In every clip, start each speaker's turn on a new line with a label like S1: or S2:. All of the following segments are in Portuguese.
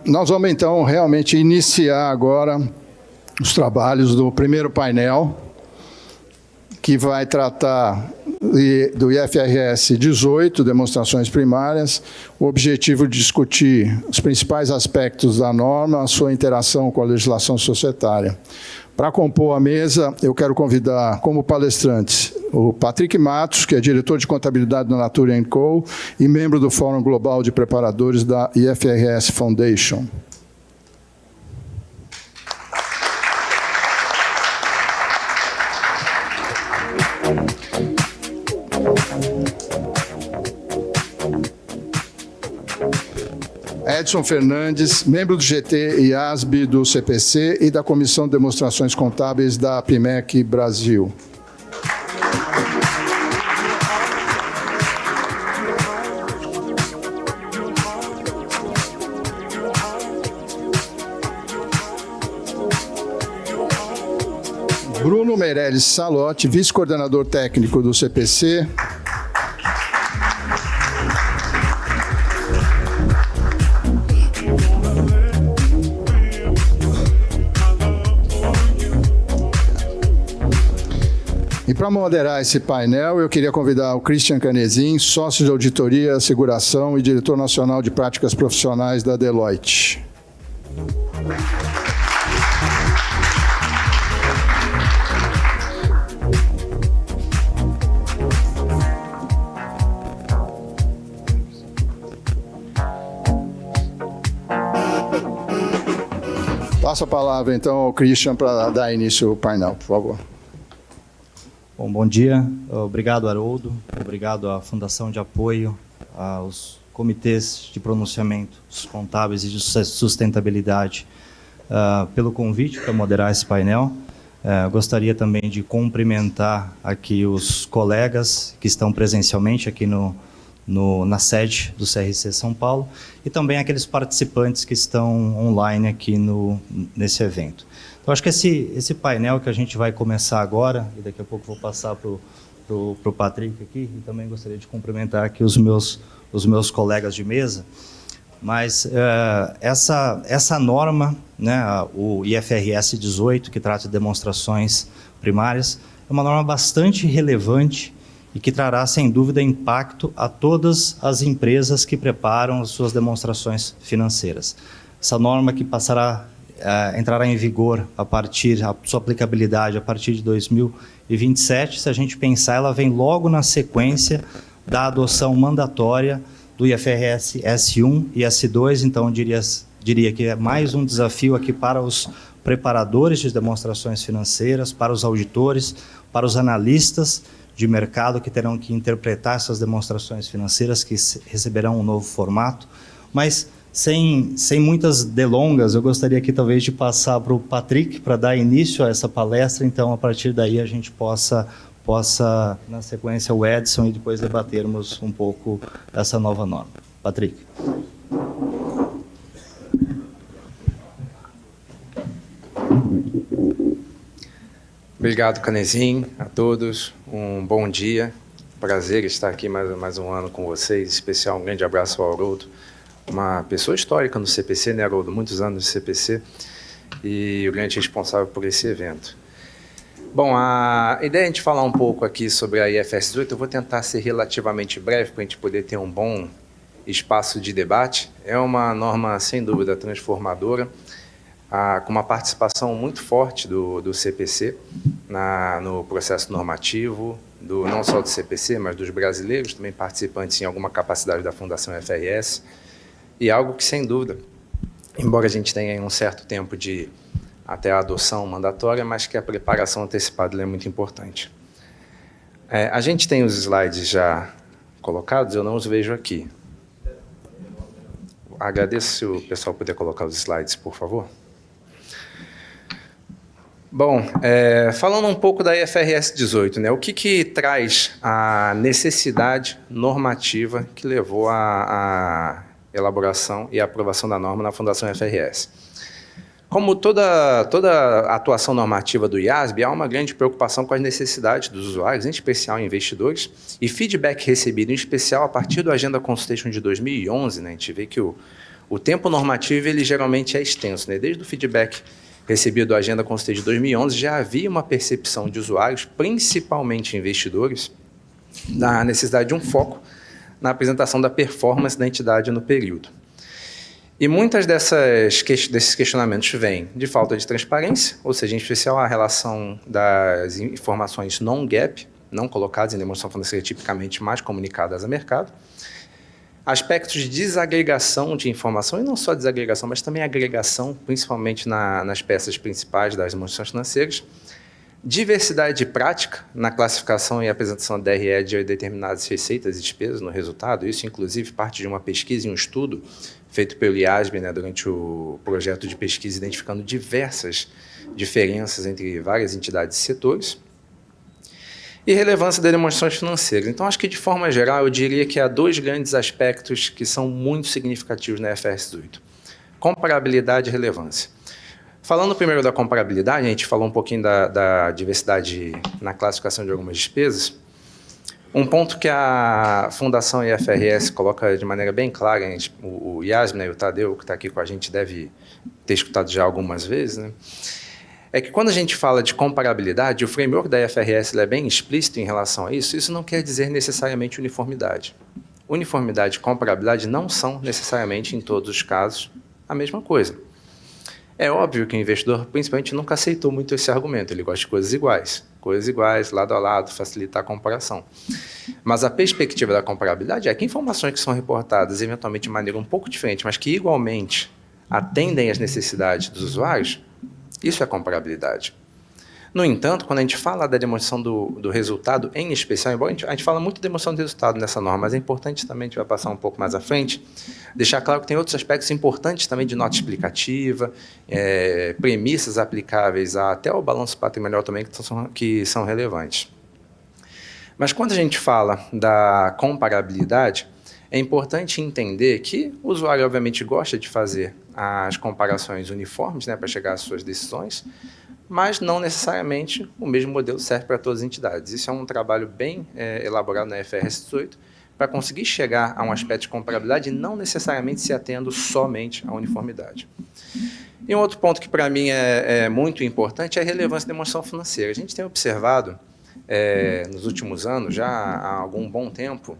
S1: Nós vamos, então, realmente iniciar agora os trabalhos do primeiro painel, que vai tratar do IFRS 18, demonstrações primárias, o objetivo de discutir os principais aspectos da norma, a sua interação com a legislação societária. Para compor a mesa, eu quero convidar como palestrantes o Patrick Matos, que é diretor de contabilidade da Natura & Co. e membro do Fórum Global de Preparadores da IFRS Foundation. Edson Fernandes, membro do GT e ASB do CPC e da Comissão de Demonstrações Contábeis da PIMEC Brasil. Bruno Meirelles Salotti, vice-coordenador técnico do CPC. E para moderar esse painel, eu queria convidar o Christian Canezin, sócio de auditoria, asseguração e diretor nacional de práticas profissionais da Deloitte. Passo a palavra, então, ao Christian para dar início ao painel, por favor.
S2: Bom dia. Obrigado, Haroldo. Obrigado à Fundação de Apoio, aos comitês de pronunciamento dos contábeis e de sustentabilidade pelo convite para moderar esse painel. Gostaria também de cumprimentar aqui os colegas que estão presencialmente aqui na sede do CRC São Paulo e também aqueles participantes que estão online aqui nesse evento. Então, acho que esse painel que a gente vai começar agora, e daqui a pouco vou passar para o Patrick aqui, e também gostaria de cumprimentar aqui os meus colegas de mesa, mas essa norma, né, o IFRS 18, que trata de demonstrações primárias, é uma norma bastante relevante e que trará, sem dúvida, impacto a todas as empresas que preparam as suas demonstrações financeiras. Essa norma que entrará em vigor a sua aplicabilidade a partir de 2027, se a gente pensar, ela vem logo na sequência da adoção mandatória do IFRS S1 e S2, então eu diria que é mais um desafio aqui para os preparadores de demonstrações financeiras, para os auditores, para os analistas de mercado que terão que interpretar essas demonstrações financeiras, que receberão um novo formato, mas sem muitas delongas, eu gostaria aqui talvez de passar para o Patrick para dar início a essa palestra, então a partir daí a gente possa na sequência o Edson e depois debatermos um pouco essa nova norma. Patrick.
S3: Obrigado, Canezin, a todos, um bom dia, prazer estar aqui mais um ano com vocês, em especial um grande abraço ao Haroldo, uma pessoa histórica no CPC, né, Haroldo? Muitos anos no CPC e o grande responsável por esse evento. Bom, a ideia é a gente falar um pouco aqui sobre a IFRS 18, eu vou tentar ser relativamente breve para a gente poder ter um bom espaço de debate. É uma norma, sem dúvida, transformadora, com uma participação muito forte do CPC no processo normativo, não só do CPC, mas dos brasileiros, também participantes em alguma capacidade da Fundação IFRS, e algo que, sem dúvida, embora a gente tenha um certo tempo até a adoção mandatória, mas que a preparação antecipada é muito importante. A gente tem os slides já colocados, eu não os vejo aqui. Agradeço se o pessoal puder colocar os slides, por favor. Bom, falando um pouco da IFRS 18, né, o que traz a necessidade normativa que levou à elaboração e aprovação da norma na Fundação IFRS? Como toda atuação normativa do IASB, há uma grande preocupação com as necessidades dos usuários, em especial investidores, e feedback recebido, em especial, a partir do Agenda Consultation de 2011, né, a gente vê que o O tempo normativo, ele geralmente é extenso, né? Desde o feedback recebido da Agenda Constituinte de 2011, já havia uma percepção de usuários, principalmente investidores, da necessidade de um foco na apresentação da performance da entidade no período. E muitas desses questionamentos vêm de falta de transparência, ou seja, em especial a relação das informações non-GAAP, não colocadas em demonstração financeira, tipicamente mais comunicadas ao mercado, aspectos de desagregação de informação, e não só desagregação, mas também agregação, principalmente nas peças principais das demonstrações financeiras, diversidade de prática na classificação e apresentação da DRE de determinadas receitas e despesas no resultado, isso inclusive parte de uma pesquisa e um estudo feito pelo IASB, né, durante o projeto de pesquisa, identificando diversas diferenças entre várias entidades e setores, e relevância das demonstrações financeiras. Então, acho que, de forma geral, eu diria que há dois grandes aspectos que são muito significativos na IFRS 18. Comparabilidade e relevância. Falando primeiro da comparabilidade, a gente falou um pouquinho da diversidade na classificação de algumas despesas. Um ponto que a Fundação IFRS coloca de maneira bem clara, o Yasmin e o Tadeu, que está aqui com a gente, deve ter escutado já algumas vezes, né? É que quando a gente fala de comparabilidade, o framework da IFRS é bem explícito em relação a isso, isso não quer dizer necessariamente uniformidade. Uniformidade e comparabilidade não são necessariamente, em todos os casos, a mesma coisa. É óbvio que o investidor, principalmente, nunca aceitou muito esse argumento, ele gosta de coisas iguais, lado a lado, facilitar a comparação. Mas a perspectiva da comparabilidade é que informações que são reportadas, eventualmente de maneira um pouco diferente, mas que igualmente atendem às necessidades dos usuários, isso é comparabilidade. No entanto, quando a gente fala da demonstração do resultado, em especial, embora a gente fala muito de demonstração de resultado nessa norma, mas é importante também, a gente vai passar um pouco mais à frente, deixar claro que tem outros aspectos importantes também de nota explicativa, premissas aplicáveis até ao balanço patrimonial também que são relevantes. Mas quando a gente fala da comparabilidade, é importante entender que o usuário, obviamente, gosta de fazer as comparações uniformes, né, para chegar às suas decisões, mas não necessariamente o mesmo modelo serve para todas as entidades. Isso é um trabalho bem elaborado na IFRS 18 para conseguir chegar a um aspecto de comparabilidade e não necessariamente se atendo somente à uniformidade. E um outro ponto que para mim é muito importante é a relevância da demonstração financeira. A gente tem observado nos últimos anos, já há algum bom tempo,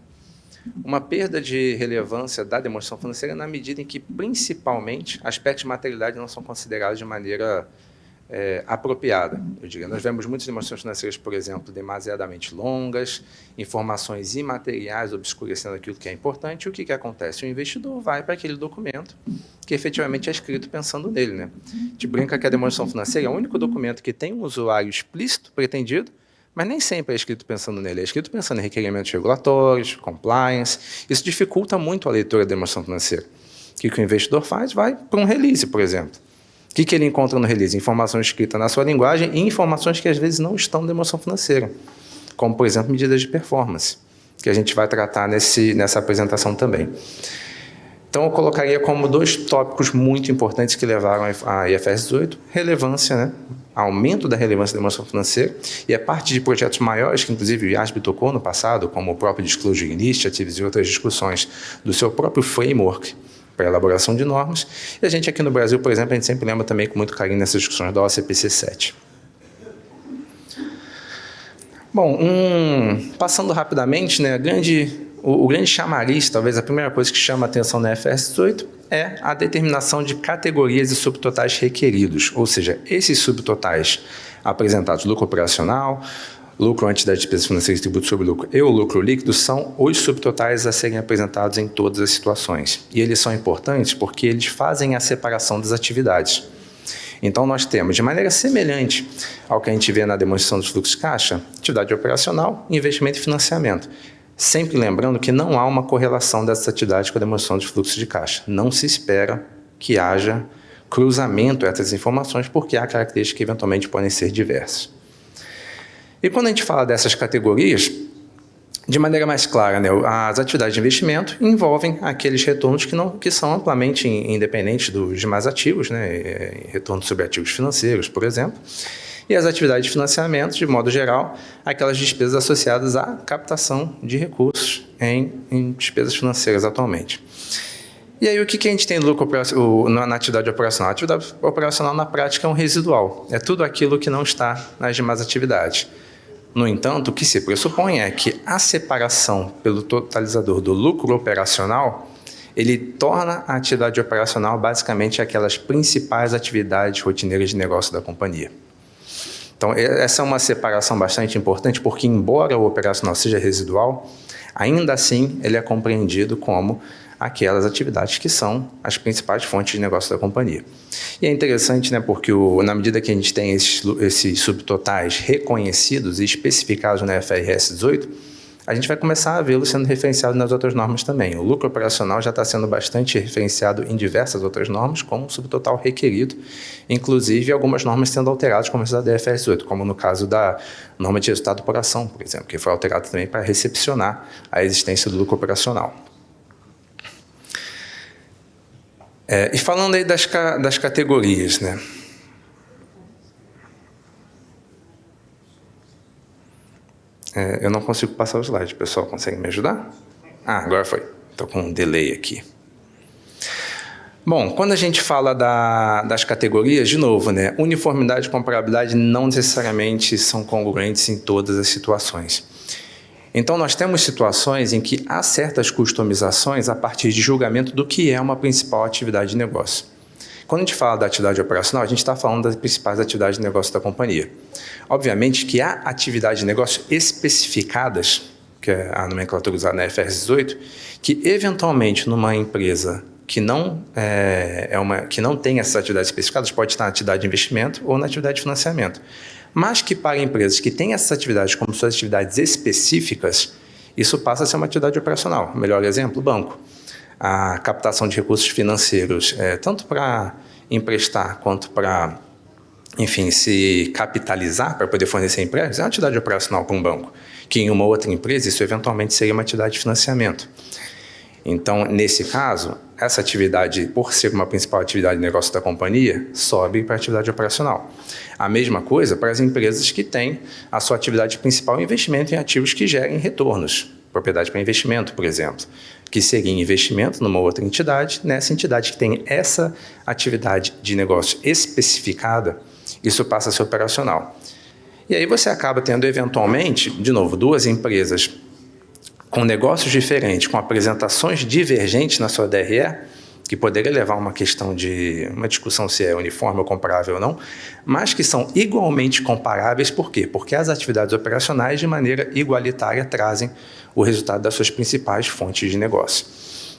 S3: uma perda de relevância da demonstração financeira na medida em que, principalmente, aspectos de materialidade não são considerados de maneira apropriada. Eu diria, nós vemos muitas demonstrações financeiras, por exemplo, demasiadamente longas, informações imateriais obscurecendo aquilo que é importante. E o que acontece? O investidor vai para aquele documento que efetivamente é escrito pensando nele, né? A gente brinca que a demonstração financeira é o único documento que tem um usuário explícito, pretendido, mas nem sempre é escrito pensando nele, é escrito pensando em requerimentos regulatórios, compliance. Isso dificulta muito a leitura da demonstração financeira. O que o investidor faz? Vai para um release, por exemplo. O que ele encontra no release? Informações escritas na sua linguagem e informações que às vezes não estão na demonstração financeira, como, por exemplo, medidas de performance, que a gente vai tratar nessa apresentação também. Então, eu colocaria como dois tópicos muito importantes que levaram a IFRS 18, relevância, né? Aumento da relevância da demonstração financeira, e a parte de projetos maiores, que inclusive o IASB tocou no passado, como o próprio Disclosure Initiatives e outras discussões do seu próprio framework para a elaboração de normas. E a gente aqui no Brasil, por exemplo, a gente sempre lembra também com muito carinho nessas discussões da OCPC 7. Bom, passando rapidamente, né, o grande chamariz, talvez a primeira coisa que chama a atenção na IFRS 18, é a determinação de categorias e subtotais requeridos, ou seja, esses subtotais apresentados, lucro operacional, lucro antes das despesas financeiras, tributo sobre lucro e o lucro líquido, são os subtotais a serem apresentados em todas as situações. E eles são importantes porque eles fazem a separação das atividades. Então, nós temos, de maneira semelhante ao que a gente vê na demonstração dos fluxos de caixa, atividade operacional, investimento e financiamento. Sempre lembrando que não há uma correlação dessas atividades com a demonstração dos fluxos de caixa. Não se espera que haja cruzamento entre essas informações, porque há características que eventualmente podem ser diversas. E quando a gente fala dessas categorias, de maneira mais clara, né, as atividades de investimento envolvem aqueles retornos que são amplamente independentes dos demais ativos, né, retornos sobre ativos financeiros, por exemplo, e as atividades de financiamento, de modo geral, aquelas despesas associadas à captação de recursos em despesas financeiras atualmente. E aí, o que a gente tem de lucro na atividade operacional? A atividade operacional, na prática, é um residual. É tudo aquilo que não está nas demais atividades. No entanto, o que se pressupõe é que a separação pelo totalizador do lucro operacional, ele torna a atividade operacional basicamente aquelas principais atividades rotineiras de negócio da companhia. Então, essa é uma separação bastante importante, porque embora o operacional seja residual, ainda assim ele é compreendido como aquelas atividades que são as principais fontes de negócio da companhia. E é interessante, né, porque na medida que a gente tem esses subtotais reconhecidos e especificados na FRS 18, a gente vai começar a vê-los sendo referenciados nas outras normas também. O lucro operacional já está sendo bastante referenciado em diversas outras normas como subtotal requerido, inclusive algumas normas sendo alteradas, como essa da FRS 18, como no caso da norma de resultado por ação, por exemplo, que foi alterada também para recepcionar a existência do lucro operacional. E falando aí das categorias, né? Eu não consigo passar o slide, pessoal, consegue me ajudar? Agora foi. Estou com um delay aqui. Bom, quando a gente fala das categorias, de novo, né? Uniformidade e comparabilidade não necessariamente são congruentes em todas as situações. Então, nós temos situações em que há certas customizações a partir de julgamento do que é uma principal atividade de negócio. Quando a gente fala da atividade operacional, a gente está falando das principais atividades de negócio da companhia. Obviamente que há atividades de negócio especificadas, que é a nomenclatura usada na FRS 18, que eventualmente numa empresa que não tem essas atividades especificadas, pode estar na atividade de investimento ou na atividade de financiamento. Mas que para empresas que têm essas atividades como suas atividades específicas, isso passa a ser uma atividade operacional. Melhor exemplo, o banco. A captação de recursos financeiros, tanto para emprestar quanto para, enfim, se capitalizar para poder fornecer empréstimos, é uma atividade operacional para um banco, que em uma outra empresa isso eventualmente seria uma atividade de financiamento. Então, nesse caso, essa atividade, por ser uma principal atividade de negócio da companhia, sobe para a atividade operacional. A mesma coisa para as empresas que têm a sua atividade principal em investimento em ativos que gerem retornos. Propriedade para investimento, por exemplo, que seria investimento numa outra entidade, nessa entidade que tem essa atividade de negócio especificada, isso passa a ser operacional. E aí você acaba tendo, eventualmente, de novo, duas empresas com negócios diferentes, com apresentações divergentes na sua DRE, que poderia levar a uma questão de uma discussão se é uniforme ou comparável ou não, mas que são igualmente comparáveis. Por quê? Porque as atividades operacionais, de maneira igualitária, trazem o resultado das suas principais fontes de negócio.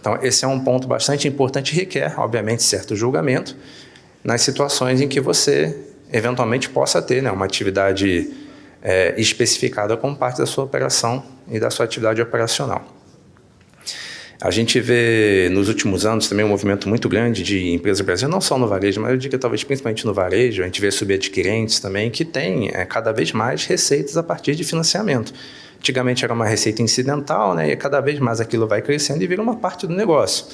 S3: Então, esse é um ponto bastante importante e requer, obviamente, certo julgamento nas situações em que você, eventualmente, possa ter, né, uma atividade especificada como parte da sua operação e da sua atividade operacional. A gente vê nos últimos anos também um movimento muito grande de empresas brasileiras, não só no varejo, mas eu diria talvez principalmente no varejo, a gente vê subadquirentes também que têm cada vez mais receitas a partir de financiamento. Antigamente era uma receita incidental, né, e cada vez mais aquilo vai crescendo e vira uma parte do negócio.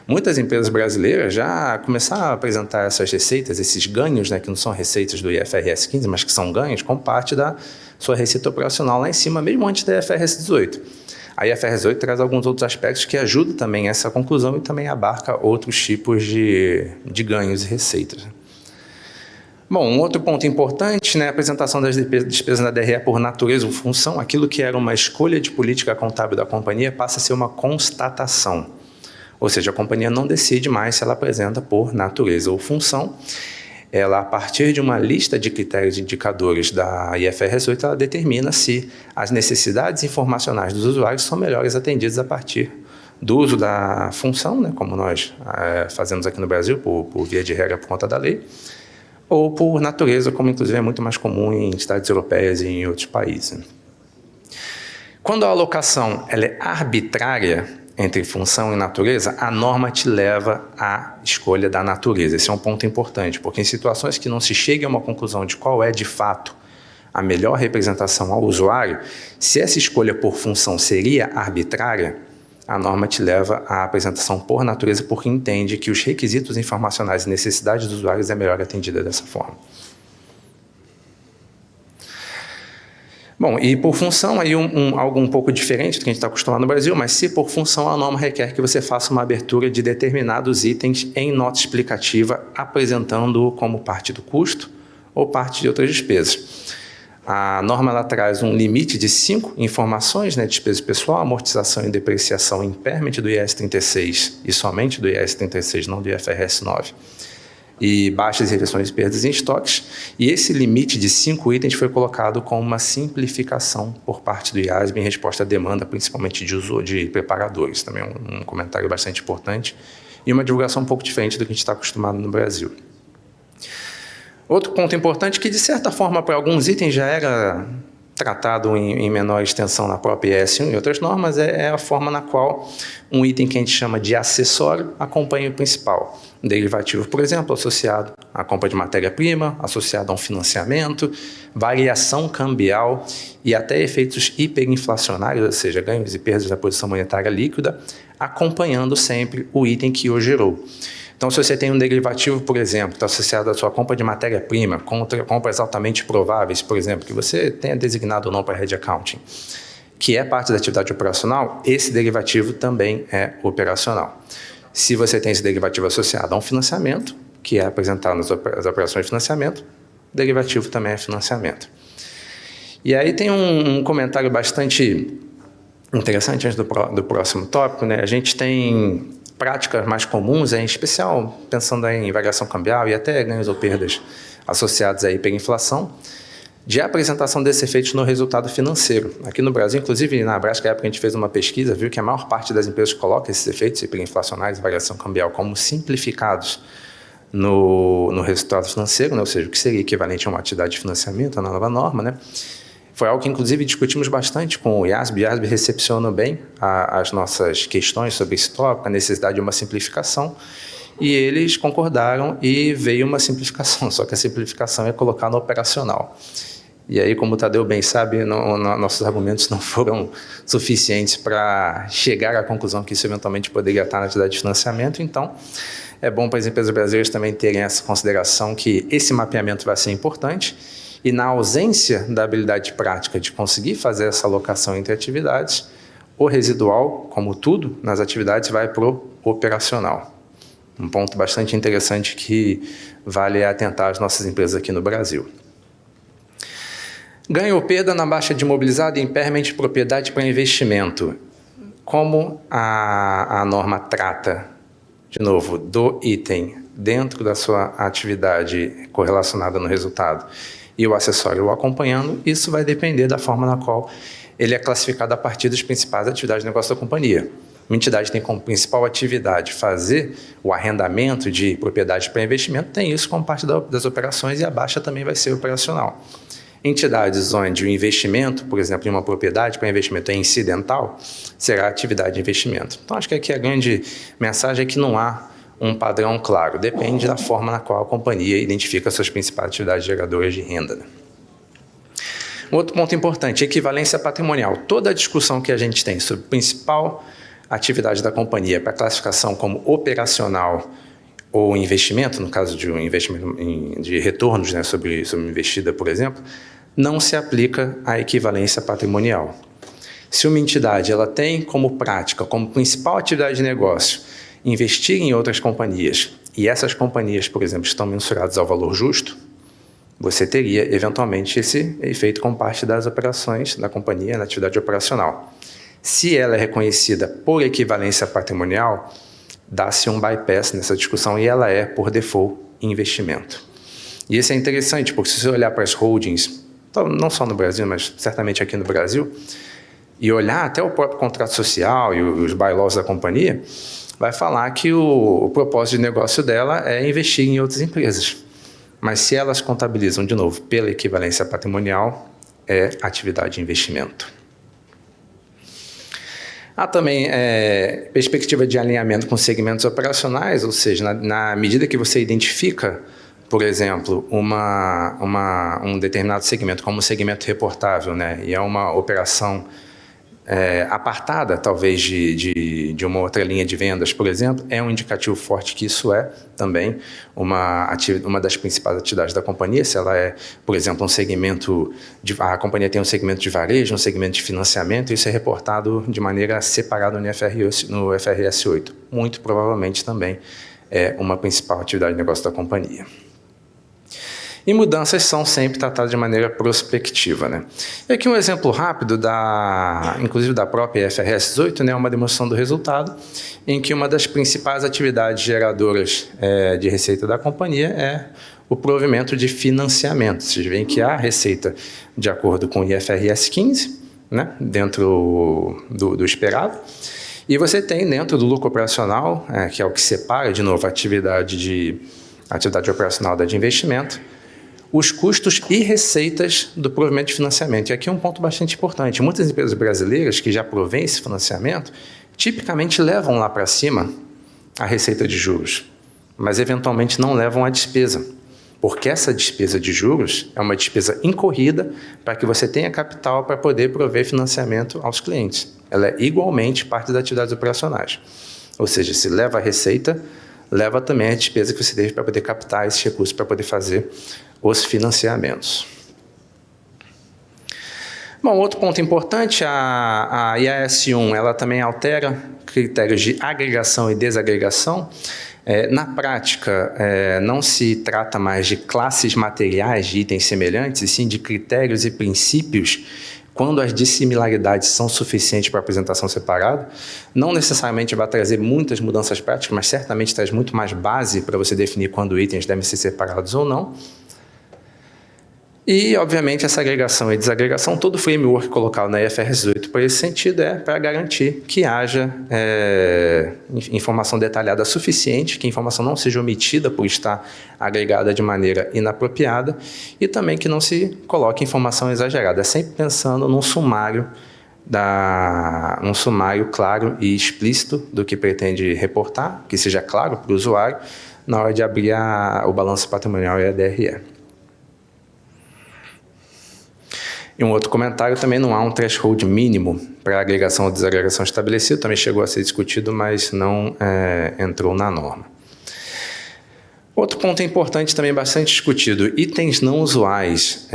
S3: Muitas empresas brasileiras já começaram a apresentar essas receitas, esses ganhos, né, que não são receitas do IFRS 15, mas que são ganhos, como parte da sua receita operacional lá em cima, mesmo antes da IFRS 18. A IFRS 18 traz alguns outros aspectos que ajudam também a essa conclusão e também abarca outros tipos de ganhos e receitas. Bom, um outro ponto importante, né, a apresentação das despesas na DRE por natureza ou função, aquilo que era uma escolha de política contábil da companhia passa a ser uma constatação. Ou seja, a companhia não decide mais se ela apresenta por natureza ou função. Ela, a partir de uma lista de critérios e indicadores da IFRS 8, ela determina se as necessidades informacionais dos usuários são melhores atendidas a partir do uso da função, né, como nós fazemos aqui no Brasil, por via de regra por conta da lei, ou por natureza, como inclusive é muito mais comum em entidades europeias e em outros países. Quando a alocação ela é arbitrária entre função e natureza, a norma te leva à escolha da natureza. Esse é um ponto importante, porque em situações que não se chegue a uma conclusão de qual é, de fato, a melhor representação ao usuário, se essa escolha por função seria arbitrária, a norma te leva à apresentação por natureza, porque entende que os requisitos informacionais e necessidades dos usuários é melhor atendida dessa forma. Bom, e por função, aí algo um pouco diferente do que a gente está acostumado no Brasil, mas se por função a norma requer que você faça uma abertura de determinados itens em nota explicativa, apresentando-o como parte do custo ou parte de outras despesas. A norma ela traz um limite de 5 informações, né, despesa pessoal, amortização e depreciação impairment do IAS 36 e somente do IAS 36, não do IFRS 9. E baixas e reversões de perdas em estoques. E esse limite de 5 itens foi colocado como uma simplificação por parte do IASB em resposta à demanda, principalmente de preparadores. Também um comentário bastante importante e uma divulgação um pouco diferente do que a gente está acostumado no Brasil. Outro ponto importante que, de certa forma, para alguns itens já era tratado em menor extensão na própria IS1 e outras normas, é a forma na qual um item que a gente chama de acessório acompanha o principal. Um derivativo, por exemplo, associado à compra de matéria-prima, associado a um financiamento, variação cambial e até efeitos hiperinflacionários, ou seja, ganhos e perdas da posição monetária líquida, acompanhando sempre o item que o gerou. Então, se você tem um derivativo, por exemplo, que está associado à sua compra de matéria-prima, compras altamente prováveis, por exemplo, que você tenha designado ou não para Hedge Accounting, que é parte da atividade operacional, esse derivativo também é operacional. Se você tem esse derivativo associado a um financiamento, que é apresentado nas operações de financiamento, o derivativo também é financiamento. E aí tem um comentário bastante interessante antes do próximo tópico, né? A gente tem práticas mais comuns, em especial pensando em variação cambial e até ganhos ou perdas associados à hiperinflação, de apresentação desses efeitos no resultado financeiro. Aqui no Brasil, inclusive na Brasca, na época a gente fez uma pesquisa, viu que a maior parte das empresas coloca esses efeitos hiperinflacionários e variação cambial como simplificados no resultado financeiro, né? Ou seja, o que seria equivalente a uma atividade de financiamento na nova norma, né? Foi algo que, inclusive, discutimos bastante com o IASB. O IASB recepcionou bem as nossas questões sobre esse tópico, a necessidade de uma simplificação, e eles concordaram e veio uma simplificação, só que a simplificação é colocar no operacional. E aí, como o Tadeu bem sabe, nossos argumentos não foram suficientes para chegar à conclusão que isso eventualmente poderia estar na atividade de financiamento, então é bom para as empresas brasileiras também terem essa consideração que esse mapeamento vai ser importante. E na ausência da habilidade prática de conseguir fazer essa alocação entre atividades, o residual, como tudo nas atividades, vai para o operacional. Um ponto bastante interessante que vale atentar às nossas empresas aqui no Brasil. Ganho ou perda na baixa de imobilizado e impairment de propriedade para investimento. Como a norma trata, de novo, do item dentro da sua atividade correlacionada no resultado e o acessório o acompanhando, isso vai depender da forma na qual ele é classificado a partir das principais atividades de negócio da companhia. Uma entidade tem como principal atividade fazer o arrendamento de propriedades para investimento, tem isso como parte das operações e a baixa também vai ser operacional. Entidades onde o investimento, por exemplo, em uma propriedade para investimento é incidental, será atividade de investimento. Então, acho que aqui a grande mensagem é que não há um padrão claro, depende da forma na qual a companhia identifica suas principais atividades geradoras de renda. Um outro ponto importante, equivalência patrimonial. Toda a discussão que a gente tem sobre a principal atividade da companhia para classificação como operacional ou investimento, no caso de um investimento de retornos, né, sobre investida, por exemplo, não se aplica à equivalência patrimonial. Se uma entidade ela tem como prática, como principal atividade de negócio, investir em outras companhias, e essas companhias, por exemplo, estão mensuradas ao valor justo, você teria, eventualmente, esse efeito como parte das operações da companhia na atividade operacional. Se ela é reconhecida por equivalência patrimonial, dá-se um bypass nessa discussão e ela é, por default, investimento. E isso é interessante, porque se você olhar para as holdings, não só no Brasil, mas certamente aqui no Brasil, e olhar até o próprio contrato social e os bylaws da companhia, vai falar que o propósito de negócio dela é investir em outras empresas. Mas se elas contabilizam, de novo, pela equivalência patrimonial, é atividade de investimento. Há também perspectiva de alinhamento com segmentos operacionais, ou seja, na medida que você identifica, por exemplo, um determinado segmento como um segmento reportável, né, e é uma operação apartada, talvez, de uma outra linha de vendas, por exemplo, é um indicativo forte que isso é também uma das principais atividades da companhia. Se ela é, por exemplo, um segmento, a companhia tem um segmento de varejo, um segmento de financiamento, isso é reportado de maneira separada no FRS 8. Muito provavelmente também é uma principal atividade de negócio da companhia. E mudanças são sempre tratadas de maneira prospectiva, né? E aqui um exemplo rápido, inclusive da própria IFRS 18, né, uma demonstração do resultado, em que uma das principais atividades geradoras de receita da companhia é o provimento de financiamento. Vocês veem que há receita de acordo com o IFRS 15, né, dentro do esperado, e você tem dentro do lucro operacional, que é o que separa, de novo, a atividade operacional da de investimento, os custos e receitas do provimento de financiamento. E aqui é um ponto bastante importante. Muitas empresas brasileiras que já provêm esse financiamento, tipicamente levam lá para cima a receita de juros, mas eventualmente não levam a despesa, porque essa despesa de juros é uma despesa incorrida para que você tenha capital para poder prover financiamento aos clientes. Ela é igualmente parte das atividades operacionais. Ou seja, se leva a receita, leva também a despesa que você teve para poder captar esses recursos para poder fazer os financiamentos. Bom, outro ponto importante, a IAS 1, ela também altera critérios de agregação e desagregação. Na prática, não se trata mais de classes materiais de itens semelhantes, e sim de critérios e princípios quando as dissimilaridades são suficientes para apresentação separada. Não necessariamente vai trazer muitas mudanças práticas, mas certamente traz muito mais base para você definir quando itens devem ser separados ou não. E, obviamente, essa agregação e desagregação, todo o framework colocado na IFRS 18 para esse sentido é para garantir que haja informação detalhada suficiente, que a informação não seja omitida por estar agregada de maneira inapropriada e também que não se coloque informação exagerada, sempre pensando num sumário claro e explícito do que pretende reportar, que seja claro para o usuário na hora de abrir o balanço patrimonial e a DRE. E um outro comentário, também não há um threshold mínimo para agregação ou desagregação estabelecido, também chegou a ser discutido, mas não entrou na norma. Outro ponto importante, também bastante discutido, itens não usuais.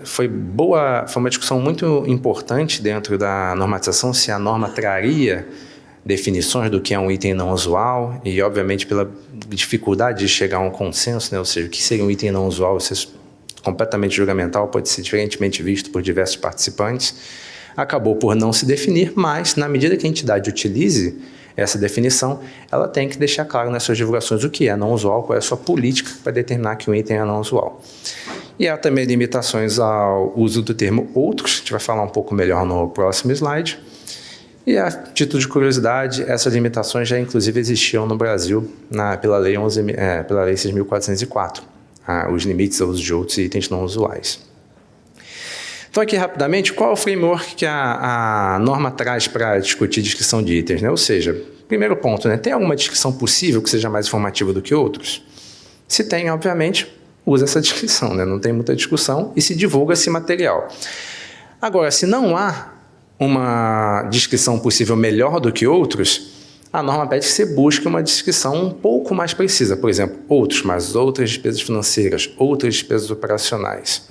S3: Foi uma discussão muito importante dentro da normatização, se a norma traria definições do que é um item não usual, e obviamente pela dificuldade de chegar a um consenso, né, ou seja, o que seria um item não usual, completamente julgamental, pode ser diferentemente visto por diversos participantes, acabou por não se definir, mas na medida que a entidade utilize essa definição, ela tem que deixar claro nas suas divulgações o que é não usual, qual é a sua política para determinar que um item é não usual. E há também limitações ao uso do termo outros, a gente vai falar um pouco melhor no próximo slide. E a título de curiosidade, essas limitações já inclusive existiam no Brasil pela Lei 6.404. Os limites ao uso de outros itens não usuais. Então, aqui rapidamente, qual é o framework que a norma traz para discutir descrição de itens, né? Ou seja, primeiro ponto, né? Tem alguma descrição possível que seja mais informativa do que outros? Se tem, obviamente, usa essa descrição, né? Não tem muita discussão e se divulga esse material. Agora, se não há uma descrição possível melhor do que outros, a norma pede que você busque uma descrição um pouco mais precisa. Por exemplo, outros, mas outras despesas financeiras, outras despesas operacionais.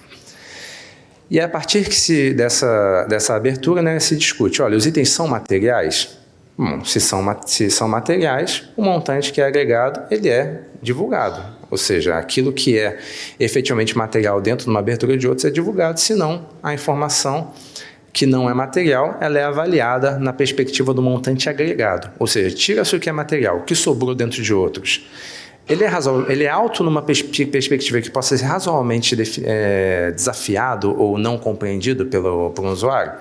S3: E a partir dessa abertura, né, se discute, olha, os itens são materiais? Bom, se são materiais, o montante que é agregado, ele é divulgado. Ou seja, aquilo que é efetivamente material dentro de uma abertura de outros é divulgado, senão a informação que não é material, ela é avaliada na perspectiva do montante agregado. Ou seja, tira-se o que é material, o que sobrou dentro de outros. Ele é alto numa perspectiva que possa ser razoavelmente desafiado ou não compreendido por um usuário?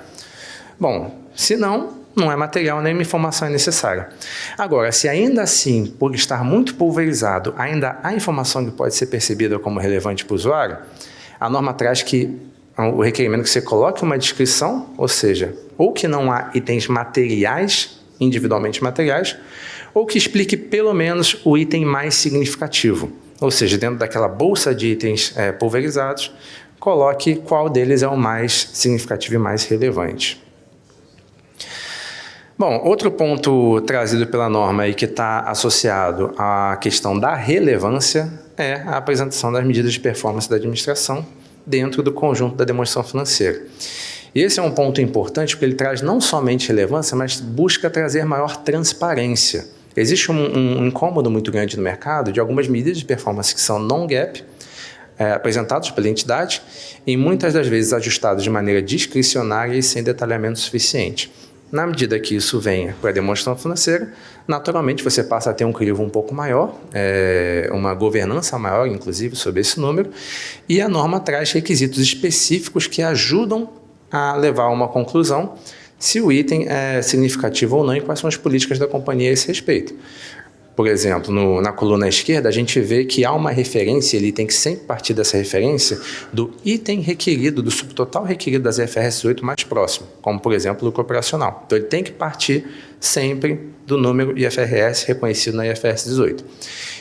S3: Bom, se não, não é material, nem informação é necessária. Agora, se ainda assim, por estar muito pulverizado, ainda há informação que pode ser percebida como relevante para o usuário, a norma traz que o requerimento que você coloque uma descrição, ou seja, ou que não há itens materiais, individualmente materiais, ou que explique pelo menos o item mais significativo. Ou seja, dentro daquela bolsa de itens pulverizados, coloque qual deles é o mais significativo e mais relevante. Bom, outro ponto trazido pela norma e que está associado à questão da relevância é a apresentação das medidas de performance da administração dentro do conjunto da demonstração financeira. E esse é um ponto importante porque ele traz não somente relevância, mas busca trazer maior transparência. Existe um incômodo muito grande no mercado de algumas medidas de performance que são non-GAAP, apresentados pela entidade e muitas das vezes ajustados de maneira discricionária e sem detalhamento suficiente. Na medida que isso venha para a demonstração financeira, naturalmente você passa a ter um crivo um pouco maior, uma governança maior, inclusive, sobre esse número, e a norma traz requisitos específicos que ajudam a levar a uma conclusão se o item é significativo ou não e quais são as políticas da companhia a esse respeito. Por exemplo, na coluna esquerda, a gente vê que há uma referência, ele tem que sempre partir dessa referência do item requerido, do subtotal requerido das IFRS 18 mais próximo, como, por exemplo, o lucro operacional. Então, ele tem que partir sempre do número IFRS reconhecido na IFRS 18.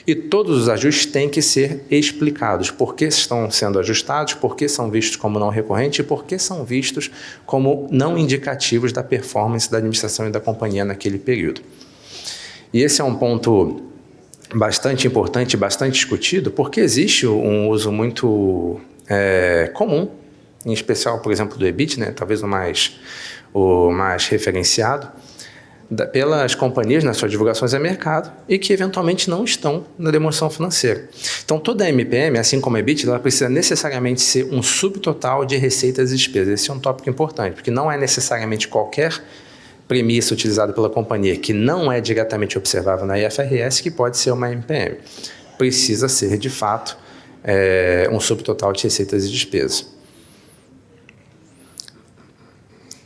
S3: E todos os ajustes têm que ser explicados. Por que estão sendo ajustados, por que são vistos como não recorrentes e por que são vistos como não indicativos da performance da administração e da companhia naquele período. E esse é um ponto bastante importante, bastante discutido, porque existe um uso muito comum, em especial, por exemplo, do EBIT, né, talvez o mais referenciado, pelas companhias nas suas divulgações a mercado e que eventualmente não estão na demonstração financeira. Então, toda a MPM, assim como a EBIT, ela precisa necessariamente ser um subtotal de receitas e despesas. Esse é um tópico importante, porque não é necessariamente qualquer premissa utilizada pela companhia que não é diretamente observável na IFRS que pode ser uma MPM. Precisa ser, de fato, um subtotal de receitas e despesas.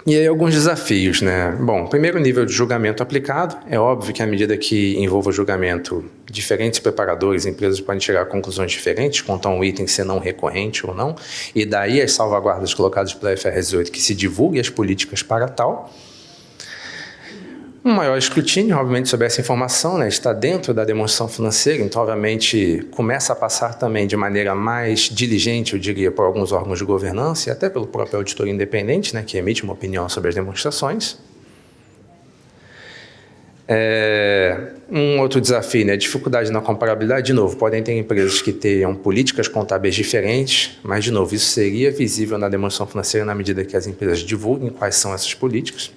S3: E aí alguns desafios, né? Bom, primeiro nível de julgamento aplicado. É óbvio que à medida que envolva julgamento, diferentes preparadores e empresas podem chegar a conclusões diferentes quanto a um item ser não recorrente ou não, e daí as salvaguardas colocadas pela IFRS 18 que se divulgue as políticas para tal. Um maior escrutínio, obviamente, sobre essa informação, né, está dentro da demonstração financeira, então, obviamente, começa a passar também de maneira mais diligente, eu diria, por alguns órgãos de governança e até pelo próprio auditor independente, né, que emite uma opinião sobre as demonstrações. Um outro desafio, né, dificuldade na comparabilidade. De novo, podem ter empresas que tenham políticas contábeis diferentes, mas, de novo, isso seria visível na demonstração financeira na medida que as empresas divulguem quais são essas políticas.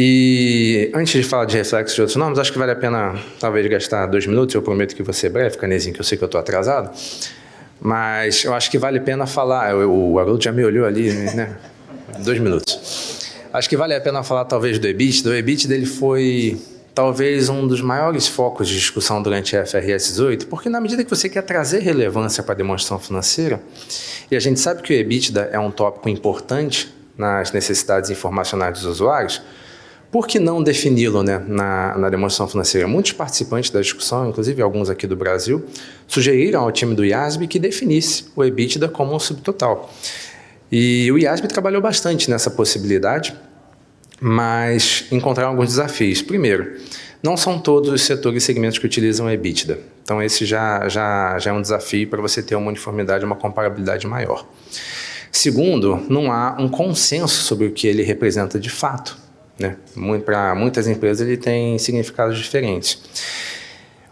S3: E antes de falar de reflexos de outros nomes, acho que vale a pena, talvez, gastar 2 minutos. Eu prometo que vou ser breve, Canezinho, que eu sei que eu estou atrasado. Mas eu acho que vale a pena falar. O Haroldo já me olhou ali, né? 2 minutos. Acho que vale a pena falar, talvez, do EBITDA. O EBITDA dele foi, talvez, um dos maiores focos de discussão durante a IFRS 18, porque na medida que você quer trazer relevância para a demonstração financeira, e a gente sabe que o EBITDA é um tópico importante nas necessidades informacionais dos usuários, por que não defini-lo, né, na demonstração financeira? Muitos participantes da discussão, inclusive alguns aqui do Brasil, sugeriram ao time do IASB que definisse o EBITDA como um subtotal. E o IASB trabalhou bastante nessa possibilidade, mas encontraram alguns desafios. Primeiro, não são todos os setores e segmentos que utilizam o EBITDA. Então, esse já é um desafio para você ter uma uniformidade, uma comparabilidade maior. Segundo, não há um consenso sobre o que ele representa de fato. Né? Para muitas empresas ele tem significados diferentes.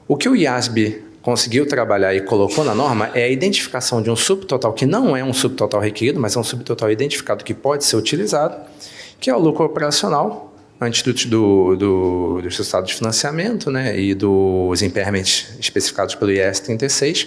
S3: O que o IASB conseguiu trabalhar e colocou na norma é a identificação de um subtotal que não é um subtotal requerido, mas é um subtotal identificado que pode ser utilizado, que é o lucro operacional, antes dos resultados de financiamento, né, e dos impairments especificados pelo IAS 36,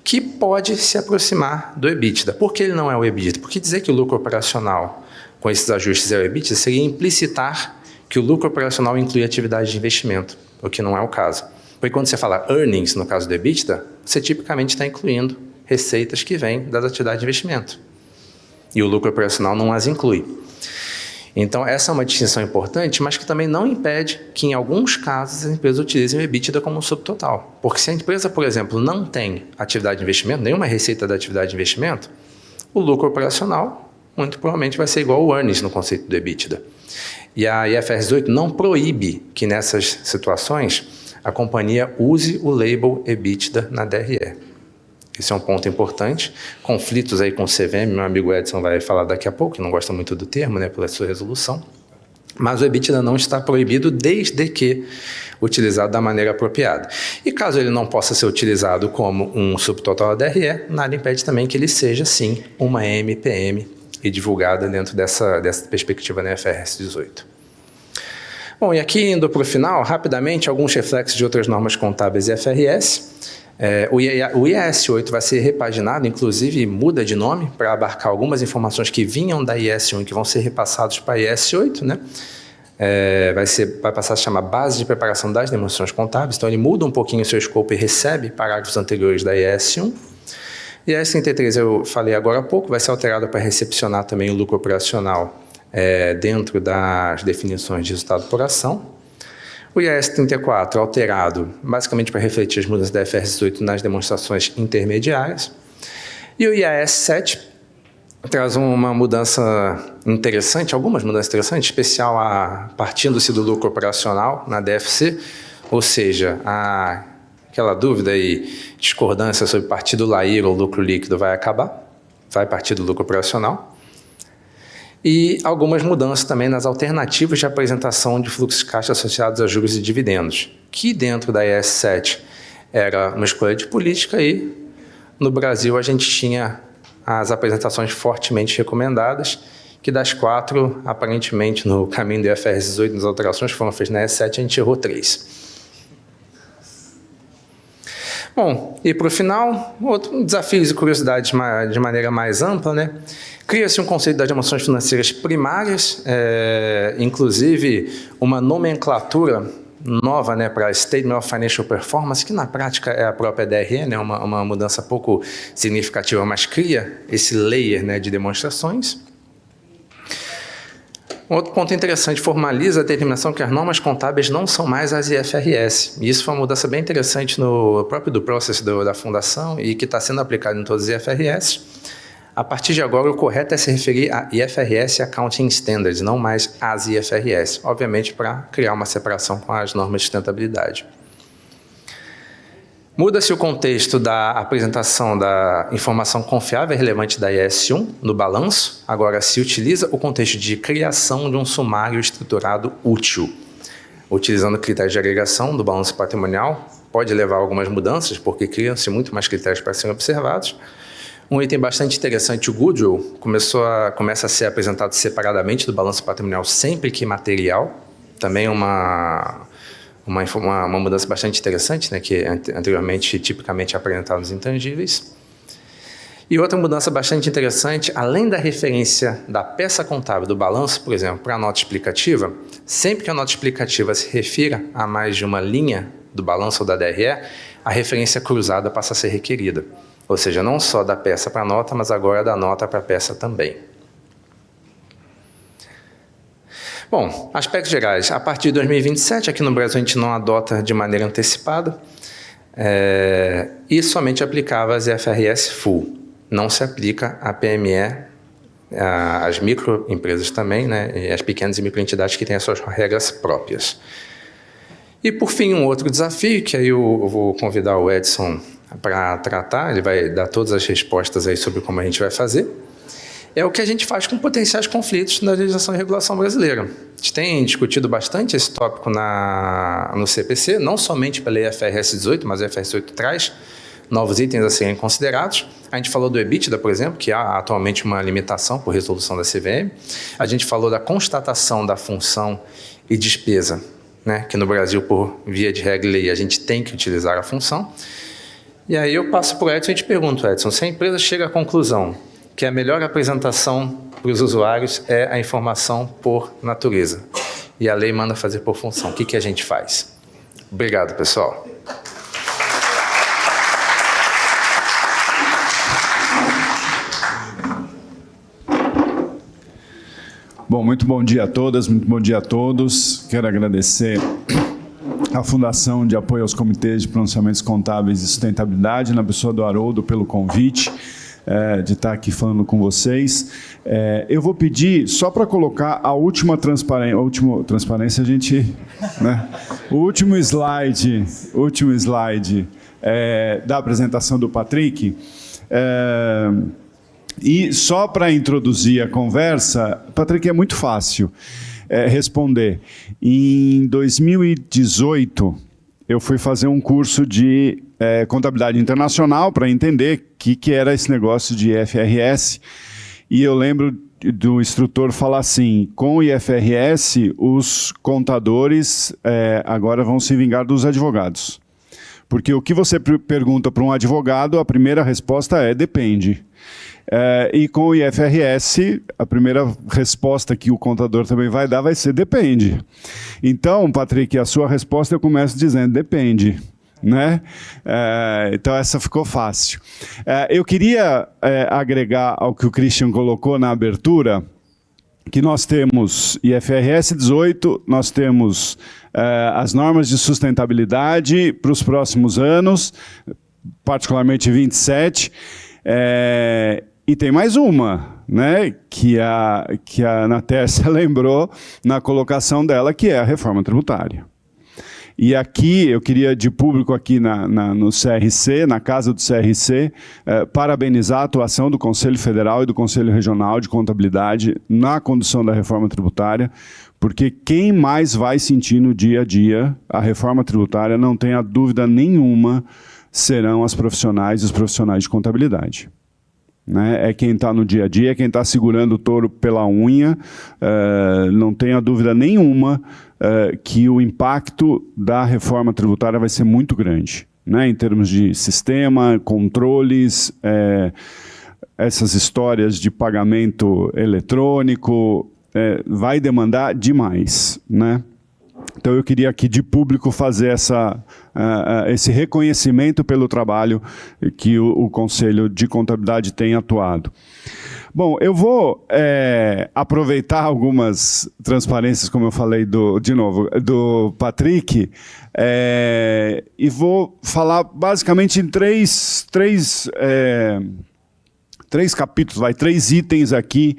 S3: que pode se aproximar do EBITDA. Por que ele não é o EBITDA? Porque dizer que o lucro operacional com esses ajustes ao EBITDA seria implicitar que o lucro operacional inclui atividade de investimento, o que não é o caso. Porque quando você fala earnings, no caso do EBITDA, você tipicamente está incluindo receitas que vêm das atividades de investimento. E o lucro operacional não as inclui. Então, essa é uma distinção importante, mas que também não impede que, em alguns casos, as empresas utilizem o EBITDA como um subtotal. Porque se a empresa, por exemplo, não tem atividade de investimento, nenhuma receita da atividade de investimento, o lucro operacional muito provavelmente vai ser igual ao earnings no conceito do EBITDA. E a IFRS 18 não proíbe que nessas situações a companhia use o label EBITDA na DRE. Esse é um ponto importante. Conflitos aí com o CVM, meu amigo Edson vai falar daqui a pouco, que não gosta muito do termo, né, pela sua resolução. mas o EBITDA não está proibido desde que utilizado da maneira apropriada. E caso ele não possa ser utilizado como um subtotal da DRE, nada impede também que ele seja, sim, uma MPM e divulgada dentro dessa perspectiva na IFRS 18. Bom, e aqui indo para o final, rapidamente, alguns reflexos de outras normas contábeis e IFRS. O IAS 8 vai ser repaginado, inclusive muda de nome para abarcar algumas informações que vinham da IAS 1 e que vão ser repassados para a IAS 8, né? Vai passar a se chamar Base de Preparação das Demonstrações Contábeis, então ele muda um pouquinho o seu escopo e recebe parágrafos anteriores da IAS 1. E a IAS 33, eu falei agora há pouco, vai ser alterado para recepcionar também o lucro operacional dentro das definições de resultado por ação. O IAS 34 alterado basicamente para refletir as mudanças da IFRS 18 nas demonstrações intermediárias. E o IAS 7 traz uma mudança interessante, algumas mudanças interessantes, especial partindo-se do lucro operacional na DFC, ou seja, aquela dúvida e discordância sobre partir do LAIR ou lucro líquido vai acabar, vai partir do lucro operacional. E algumas mudanças também nas alternativas de apresentação de fluxos de caixa associados a juros e dividendos, que dentro da IAS 7 era uma escolha de política e no Brasil a gente tinha as apresentações fortemente recomendadas, que das 4, aparentemente no caminho do IFRS 18, nas alterações que foram feitas na IAS 7, a gente errou 3. Bom, e para o final, outros desafios e curiosidades de maneira mais ampla, né? Cria-se um conceito das demonstrações financeiras primárias, inclusive uma nomenclatura nova, né, para Statement of Financial Performance, que na prática é a própria DRE, né, uma mudança pouco significativa, mas cria esse layer, né, de demonstrações. Um outro ponto interessante, formaliza a determinação que as normas contábeis não são mais as IFRS. E isso foi uma mudança bem interessante no próprio do processo da fundação e que está sendo aplicado em todas as IFRS. A partir de agora, o correto é se referir a IFRS Accounting Standards, não mais as IFRS, obviamente para criar uma separação com as normas de sustentabilidade. Muda-se o contexto da apresentação da informação confiável e relevante da IAS 1 no balanço. Agora se utiliza o contexto de criação de um sumário estruturado útil. Utilizando critérios de agregação do balanço patrimonial, pode levar a algumas mudanças, porque criam-se muito mais critérios para serem observados. Um item bastante interessante, o goodwill, começa a ser apresentado separadamente do balanço patrimonial sempre que material. Também uma mudança bastante interessante, né, que anteriormente tipicamente é apresentado nos intangíveis. E outra mudança bastante interessante, além da referência da peça contábil do balanço, por exemplo, para a nota explicativa, sempre que a nota explicativa se refira a mais de uma linha do balanço ou da DRE, a referência cruzada passa a ser requerida. Ou seja, não só da peça para a nota, mas agora da nota para a peça também. Bom, aspectos gerais. A partir de 2027, aqui no Brasil a gente não adota de maneira antecipada e somente aplicava as IFRS Full. Não se aplica a PME, as microempresas também, né, e as pequenas e microentidades que têm as suas regras próprias. E, por fim, um outro desafio, que aí eu vou convidar o Edson para tratar, ele vai dar todas as respostas aí sobre como a gente vai fazer, é o que a gente faz com potenciais conflitos na legislação e regulação brasileira. A gente tem discutido bastante esse tópico no CPC, não somente pela IFRS 18, mas a IFRS 18 traz novos itens a serem considerados. A gente falou do EBITDA, por exemplo, que há atualmente uma limitação por resolução da CVM. A gente falou da constatação da função e despesa, né, que no Brasil, por via de regra e lei, a gente tem que utilizar a função. E aí eu passo para o Edson e te pergunto, Edson, se a empresa chega à conclusão que a melhor apresentação para os usuários é a informação por natureza, e a lei manda fazer por função, o que a gente faz? Obrigado, pessoal.
S4: Bom, muito bom dia a todas, muito bom dia a todos. Quero agradecer à Fundação de Apoio aos Comitês de Pronunciamentos Contábeis e Sustentabilidade, na pessoa do Haroldo, pelo convite de estar aqui falando com vocês. Eu vou pedir, só para colocar a última transparência, a gente... Né, o último slide da apresentação do Patrick. E só para introduzir a conversa, Patrick, é muito fácil. responder. Em 2018, eu fui fazer um curso de contabilidade internacional para entender o que era esse negócio de IFRS. E eu lembro do instrutor falar assim, com o IFRS, os contadores agora vão se vingar dos advogados. Porque o que você pergunta para um advogado, a primeira resposta é depende. E com o IFRS, a primeira resposta que o contador também vai dar vai ser depende. Então, Patrick, a sua resposta eu começo dizendo depende. Né? Então essa ficou fácil. Eu queria agregar ao que o Christian colocou na abertura, que nós temos IFRS 18, nós temos as normas de sustentabilidade para os próximos anos, particularmente 27, e tem mais uma, né, que a Ana Tércia lembrou na colocação dela, que é a reforma tributária. E aqui, eu queria de público aqui no CRC, na casa do CRC, parabenizar a atuação do Conselho Federal e do Conselho Regional de Contabilidade na condução da reforma tributária, porque quem mais vai sentir no dia a dia a reforma tributária, não tenha dúvida nenhuma, serão as profissionais e os profissionais de contabilidade. Né? É quem está no dia a dia, é quem está segurando o touro pela unha, não tenha dúvida nenhuma que o impacto da reforma tributária vai ser muito grande, né? Em termos de sistema, controles, essas histórias de pagamento eletrônico, vai demandar demais, né? Então eu queria aqui de público fazer esse reconhecimento pelo trabalho que o Conselho de Contabilidade tem atuado. Bom, eu vou aproveitar algumas transparências, como eu falei, de novo, do Patrick, e vou falar basicamente em três capítulos, três itens aqui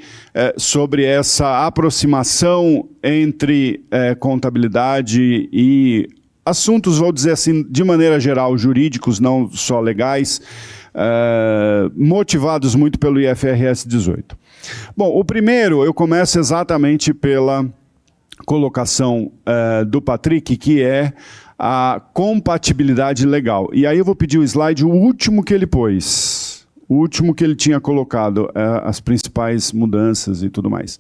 S4: sobre essa aproximação entre contabilidade e assuntos, vou dizer assim, de maneira geral, jurídicos, não só legais, motivados muito pelo IFRS 18. Bom, o primeiro, eu começo exatamente pela colocação do Patrick, que é a compatibilidade legal. E aí eu vou pedir o slide, o último que ele pôs. O último que ele tinha colocado, as principais mudanças e tudo mais.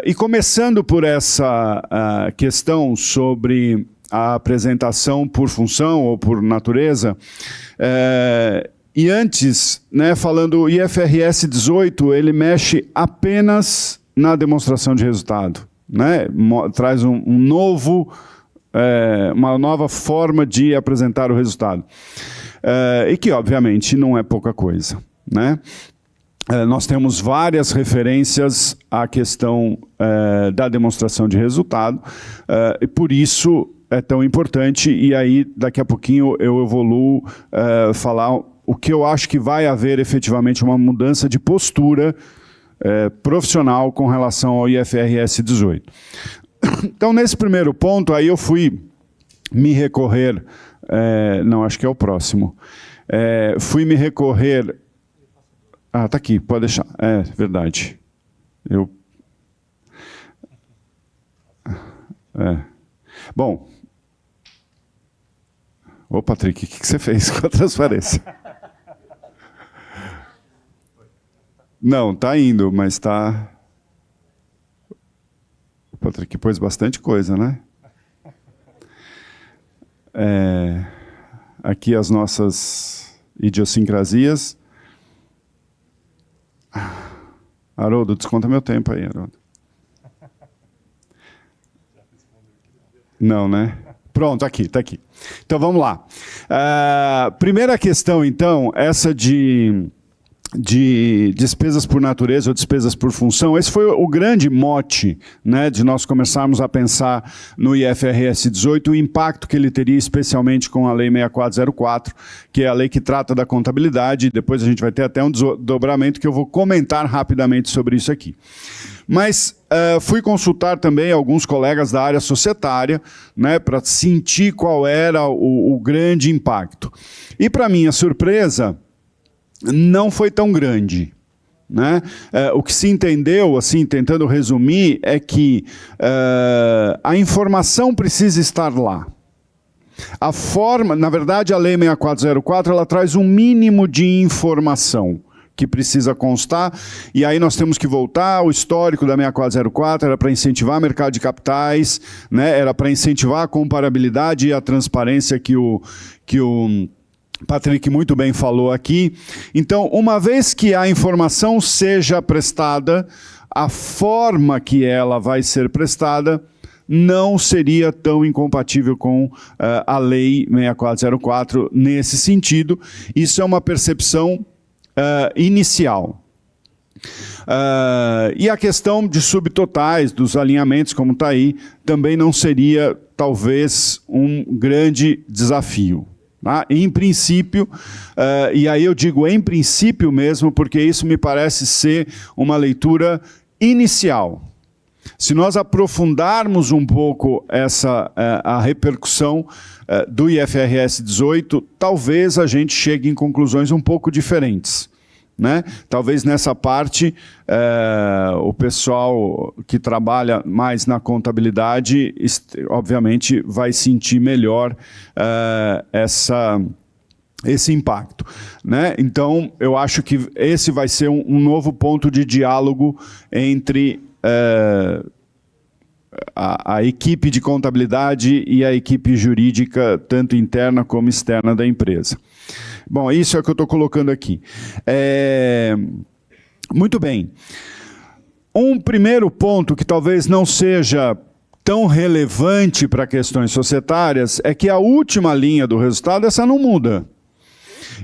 S4: E começando por essa questão sobre a apresentação por função ou por natureza, e antes, né, falando o IFRS 18, ele mexe apenas na demonstração de resultado, né? Traz uma nova forma de apresentar o resultado. E que, obviamente, não é pouca coisa, né? Nós temos várias referências à questão da demonstração de resultado, e por isso é tão importante, e aí daqui a pouquinho eu evoluo falar o que eu acho que vai haver efetivamente uma mudança de postura profissional com relação ao IFRS 18. Então, nesse primeiro ponto, aí eu fui me recorrer... não, acho que é o próximo. Fui me recorrer... Ah, está aqui, pode deixar. É verdade. Bom. Ô, Patrick, o que você fez com a transparência? Não, está indo, mas está... O Patrick pôs bastante coisa, né? Aqui as nossas idiosincrasias. Haroldo, desconta meu tempo aí, Haroldo. Não, né? Pronto, aqui, está aqui. Então, vamos lá. Primeira questão, então, essa de despesas por natureza ou despesas por função, esse foi o grande mote, né, de nós começarmos a pensar no IFRS 18, o impacto que ele teria especialmente com a Lei 6404, que é a lei que trata da contabilidade, depois a gente vai ter até um desdobramento que eu vou comentar rapidamente sobre isso aqui. Mas fui consultar também alguns colegas da área societária, né, para sentir qual era o grande impacto. E, para minha surpresa, não foi tão grande, né? O que se entendeu, assim, tentando resumir, é que a informação precisa estar lá. A forma, na verdade, a Lei 6404, ela traz um mínimo de informação que precisa constar, e aí nós temos que voltar ao histórico da 6404, era para incentivar o mercado de capitais, né? Era para incentivar a comparabilidade e a transparência que o Patrick muito bem falou aqui. Então, uma vez que a informação seja prestada, a forma que ela vai ser prestada não seria tão incompatível com a Lei 6404 nesse sentido. Isso é uma percepção inicial. E a questão de subtotais, dos alinhamentos, como está aí, também não seria, talvez, um grande desafio. Tá? Em princípio, e aí eu digo em princípio mesmo, porque isso me parece ser uma leitura inicial. Se nós aprofundarmos um pouco a repercussão do IFRS 18, talvez a gente chegue em conclusões um pouco diferentes, né? Talvez nessa parte, o pessoal que trabalha mais na contabilidade, obviamente, vai sentir melhor esse impacto, né? Então, eu acho que esse vai ser um novo ponto de diálogo entre a equipe de contabilidade e a equipe jurídica, tanto interna como externa da empresa. Bom, isso é o que eu estou colocando aqui. Muito bem. Um primeiro ponto que talvez não seja tão relevante para questões societárias é que a última linha do resultado, essa não muda.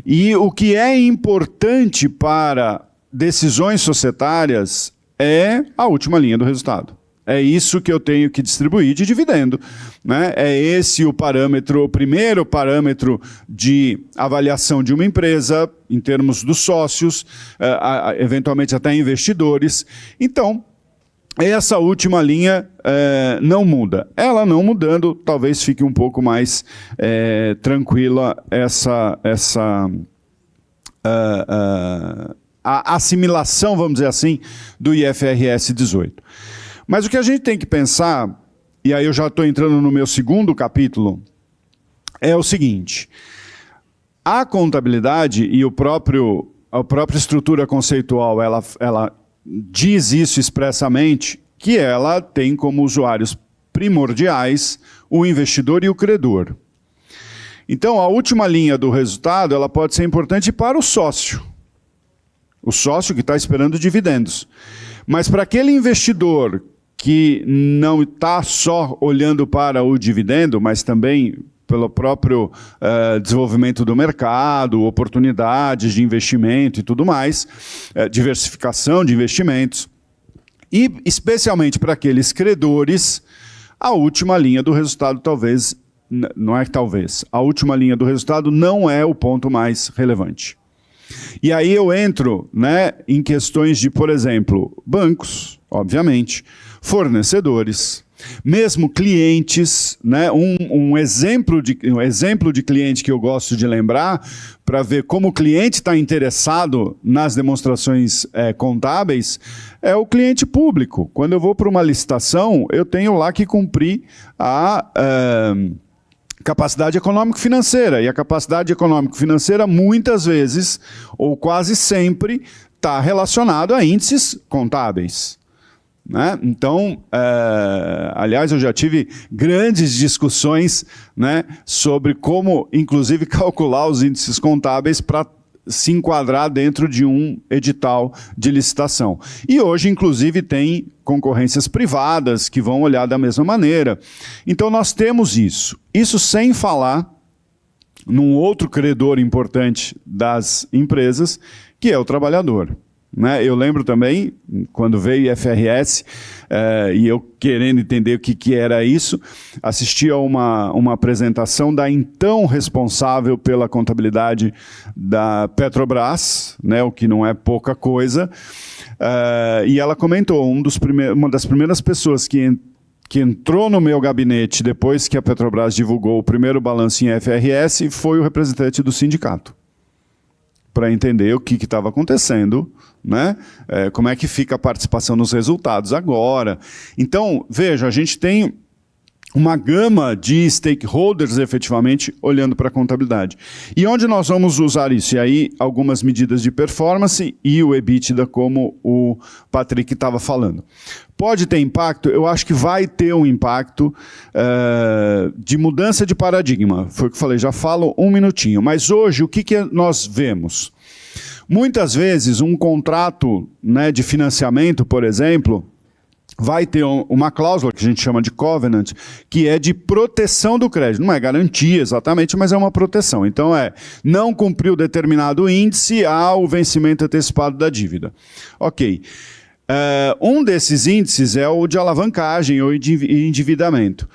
S4: E o que é importante para decisões societárias é a última linha do resultado. É isso que eu tenho que distribuir de dividendo, né? É esse o parâmetro, o primeiro parâmetro de avaliação de uma empresa, em termos dos sócios, eventualmente até investidores. Então, essa última linha não muda. Ela não mudando, talvez fique um pouco mais tranquila a assimilação, vamos dizer assim, do IFRS 18. Mas o que a gente tem que pensar, e aí eu já estou entrando no meu segundo capítulo, é o seguinte: a contabilidade e a própria estrutura conceitual, ela diz isso expressamente, que ela tem como usuários primordiais o investidor e o credor. Então, a última linha do resultado, ela pode ser importante para o sócio que está esperando dividendos. Mas para aquele investidor que não está só olhando para o dividendo, mas também pelo próprio desenvolvimento do mercado, oportunidades de investimento e tudo mais, diversificação de investimentos, e especialmente para aqueles credores, a última linha do resultado a última linha do resultado não é o ponto mais relevante. E aí eu entro, né, em questões de, por exemplo, bancos, obviamente, fornecedores, mesmo clientes, né, um exemplo de cliente que eu gosto de lembrar, para ver como o cliente está interessado nas demonstrações contábeis, é o cliente público. Quando eu vou para uma licitação, eu tenho lá que cumprir a capacidade econômico-financeira. E a capacidade econômico-financeira, muitas vezes, ou quase sempre, está relacionado a índices contábeis, né? Então, aliás, eu já tive grandes discussões, né, sobre como, inclusive, calcular os índices contábeis para se enquadrar dentro de um edital de licitação. E hoje, inclusive, tem concorrências privadas que vão olhar da mesma maneira. Então, nós temos isso. Isso sem falar num outro credor importante das empresas, que é o trabalhador, né? Eu lembro também, quando veio o IFRS, e eu querendo entender o que era isso, assisti a uma apresentação da então responsável pela contabilidade da Petrobras, né, o que não é pouca coisa, e ela comentou, uma das primeiras pessoas que entrou no meu gabinete depois que a Petrobras divulgou o primeiro balanço em IFRS foi o representante do sindicato. para entender o que estava acontecendo, né? Como é que fica a participação nos resultados agora. Então, veja, a gente tem uma gama de stakeholders, efetivamente, olhando para a contabilidade. E onde nós vamos usar isso? E aí, algumas medidas de performance e o EBITDA, como o Patrick estava falando. Pode ter impacto? Eu acho que vai ter um impacto de mudança de paradigma. Foi o que eu falei, já falo um minutinho. Mas hoje, o que nós vemos? Muitas vezes, um contrato, né, de financiamento, por exemplo, vai ter uma cláusula que a gente chama de covenant, que é de proteção do crédito. Não é garantia exatamente, mas é uma proteção. Então não cumpriu determinado índice, há o vencimento antecipado da dívida. Ok. Um desses índices é o de alavancagem ou de endividamento.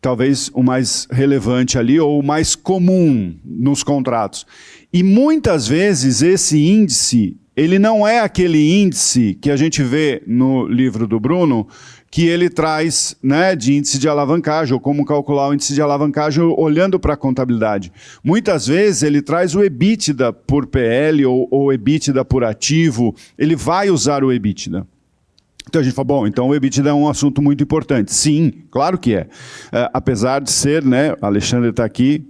S4: Talvez o mais relevante ali, ou o mais comum nos contratos. E muitas vezes esse índice, ele não é aquele índice que a gente vê no livro do Bruno, que ele traz, né, de índice de alavancagem, ou como calcular o índice de alavancagem olhando para a contabilidade. Muitas vezes ele traz o EBITDA por PL ou EBITDA por ativo, ele vai usar o EBITDA. Então a gente fala, bom, então o EBITDA é um assunto muito importante. Sim, claro que é. Apesar de ser, né, o Alexandre está aqui,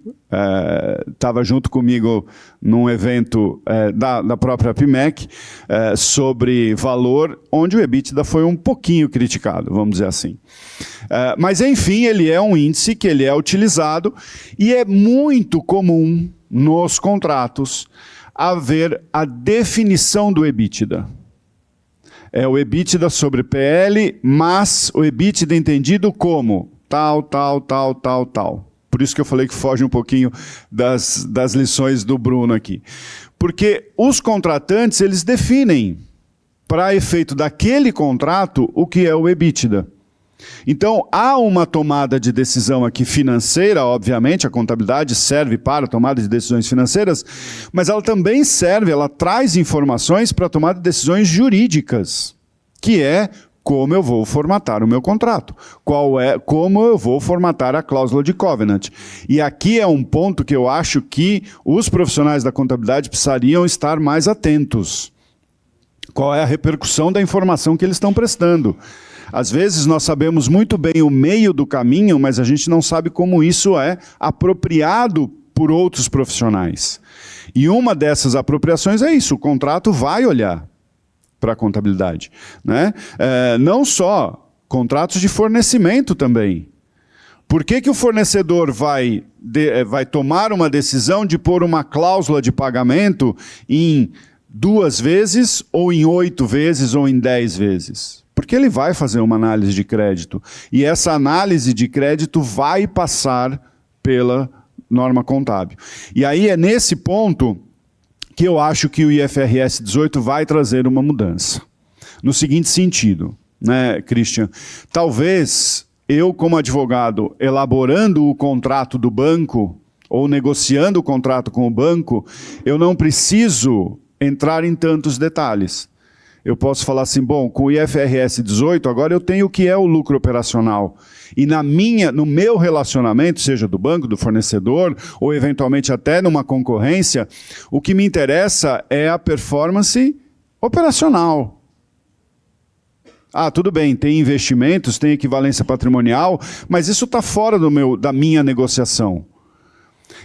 S4: estava junto comigo num evento da própria PMEC sobre valor, onde o EBITDA foi um pouquinho criticado, vamos dizer assim. Mas, enfim, ele é um índice que ele é utilizado e é muito comum nos contratos haver a definição do EBITDA. É o EBITDA sobre PL, mas o EBITDA entendido como tal. Por isso que eu falei que foge um pouquinho das lições do Bruno aqui. Porque os contratantes, eles definem, para efeito daquele contrato, o que é o EBITDA. Então, há uma tomada de decisão aqui financeira, obviamente, a contabilidade serve para a tomada de decisões financeiras, mas ela também serve, ela traz informações para a tomada de decisões jurídicas, que é como eu vou formatar o meu contrato, como eu vou formatar a cláusula de covenant. E aqui é um ponto que eu acho que os profissionais da contabilidade precisariam estar mais atentos. Qual é a repercussão da informação que eles estão prestando? Às vezes nós sabemos muito bem o meio do caminho, mas a gente não sabe como isso é apropriado por outros profissionais. E uma dessas apropriações é isso, o contrato vai olhar para a contabilidade, né? Não só, contratos de fornecimento também. Por que o fornecedor vai tomar uma decisão de pôr uma cláusula de pagamento em 2 vezes, ou em 8 vezes, ou em 10 vezes? Porque ele vai fazer uma análise de crédito. E essa análise de crédito vai passar pela norma contábil. E aí é nesse ponto que eu acho que o IFRS 18 vai trazer uma mudança. No seguinte sentido, né, Christian? Talvez eu, como advogado, elaborando o contrato do banco, ou negociando o contrato com o banco, eu não preciso entrar em tantos detalhes. Eu posso falar assim, bom, com o IFRS 18, agora eu tenho o que é o lucro operacional. E no meu relacionamento, seja do banco, do fornecedor, ou eventualmente até numa concorrência, o que me interessa é a performance operacional. Ah, tudo bem, tem investimentos, tem equivalência patrimonial, mas isso está fora da minha negociação.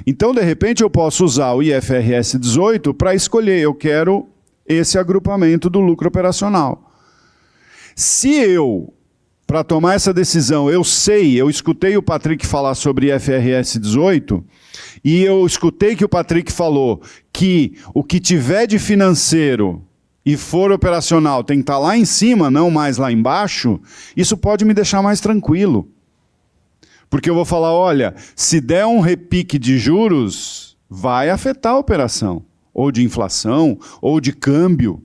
S4: Então, de repente, eu posso usar o IFRS 18 para escolher, eu quero esse agrupamento do lucro operacional. Se eu, para tomar essa decisão, eu escutei o Patrick falar sobre IFRS 18, e eu escutei que o Patrick falou que o que tiver de financeiro e for operacional tem que estar lá em cima, não mais lá embaixo, isso pode me deixar mais tranquilo. Porque eu vou falar, olha, se der um repique de juros, vai afetar a operação. Ou de inflação, ou de câmbio.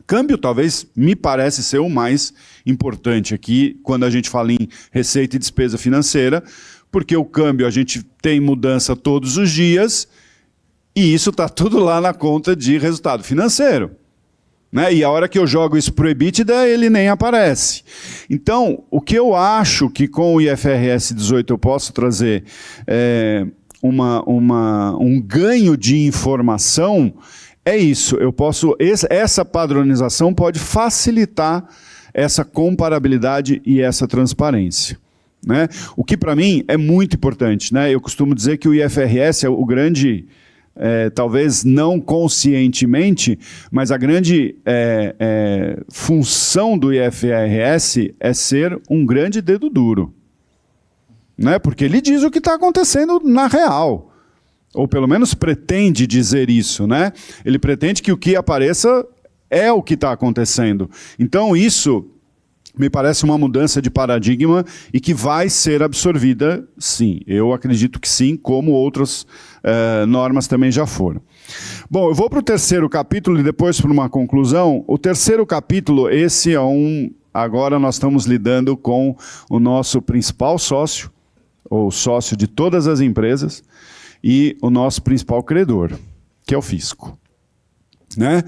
S4: Câmbio talvez me parece ser o mais importante aqui, quando a gente fala em receita e despesa financeira, porque o câmbio a gente tem mudança todos os dias, e isso está tudo lá na conta de resultado financeiro. Né? E a hora que eu jogo isso para o EBITDA, ele nem aparece. Então, o que eu acho que com o IFRS 18 eu posso trazer um ganho de informação é isso, essa padronização pode facilitar essa comparabilidade e essa transparência, né? O que para mim é muito importante, né? Eu costumo dizer que o IFRS é o grande, talvez não conscientemente, mas a grande função do IFRS é ser um grande dedo duro, né? Porque ele diz o que está acontecendo na real, ou pelo menos pretende dizer isso, né? Ele pretende que o que apareça é o que está acontecendo. Então isso me parece uma mudança de paradigma e que vai ser absorvida, sim. Eu acredito que sim, como outras normas também já foram. Bom, eu vou para o terceiro capítulo e depois para uma conclusão. O terceiro capítulo, esse é agora nós estamos lidando com o nosso principal sócio, ou sócio de todas as empresas, e o nosso principal credor, que é o fisco, né?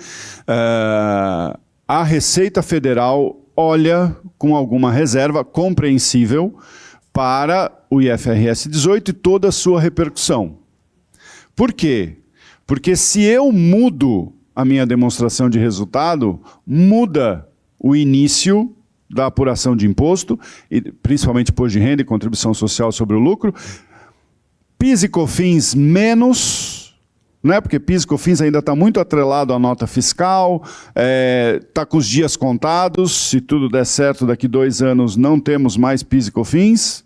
S4: A Receita Federal olha com alguma reserva compreensível para o IFRS 18 e toda a sua repercussão. Por quê? Porque se eu mudo a minha demonstração de resultado, muda o início da apuração de imposto, e principalmente imposto de renda e contribuição social sobre o lucro, PIS e COFINS menos, né? Porque PIS e COFINS ainda está muito atrelado à nota fiscal, está com os dias contados, se tudo der certo, daqui 2 anos não temos mais PIS e COFINS.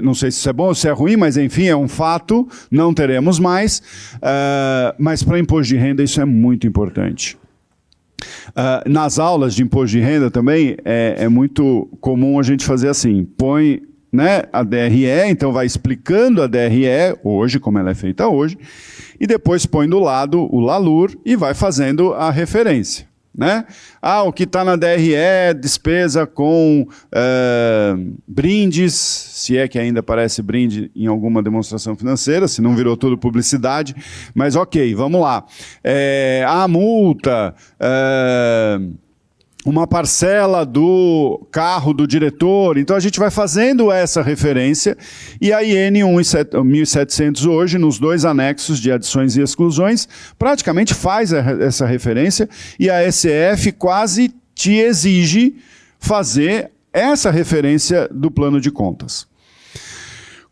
S4: Não sei se isso é bom ou se é ruim, mas enfim, é um fato, não teremos mais. Mas para imposto de renda isso é muito importante. Nas aulas de imposto de renda também é muito comum a gente fazer assim, põe, né, a DRE, então vai explicando a DRE hoje, como ela é feita hoje, e depois põe do lado o LALUR e vai fazendo a referência, né? O que está na DRE é despesa com brindes, se é que ainda aparece brinde em alguma demonstração financeira, se não virou tudo publicidade, mas ok, vamos lá. A multa, uma parcela do carro do diretor, então a gente vai fazendo essa referência, e a IN 1700 hoje, nos 2 anexos de adições e exclusões, praticamente faz essa referência, e a SF quase te exige fazer essa referência do plano de contas.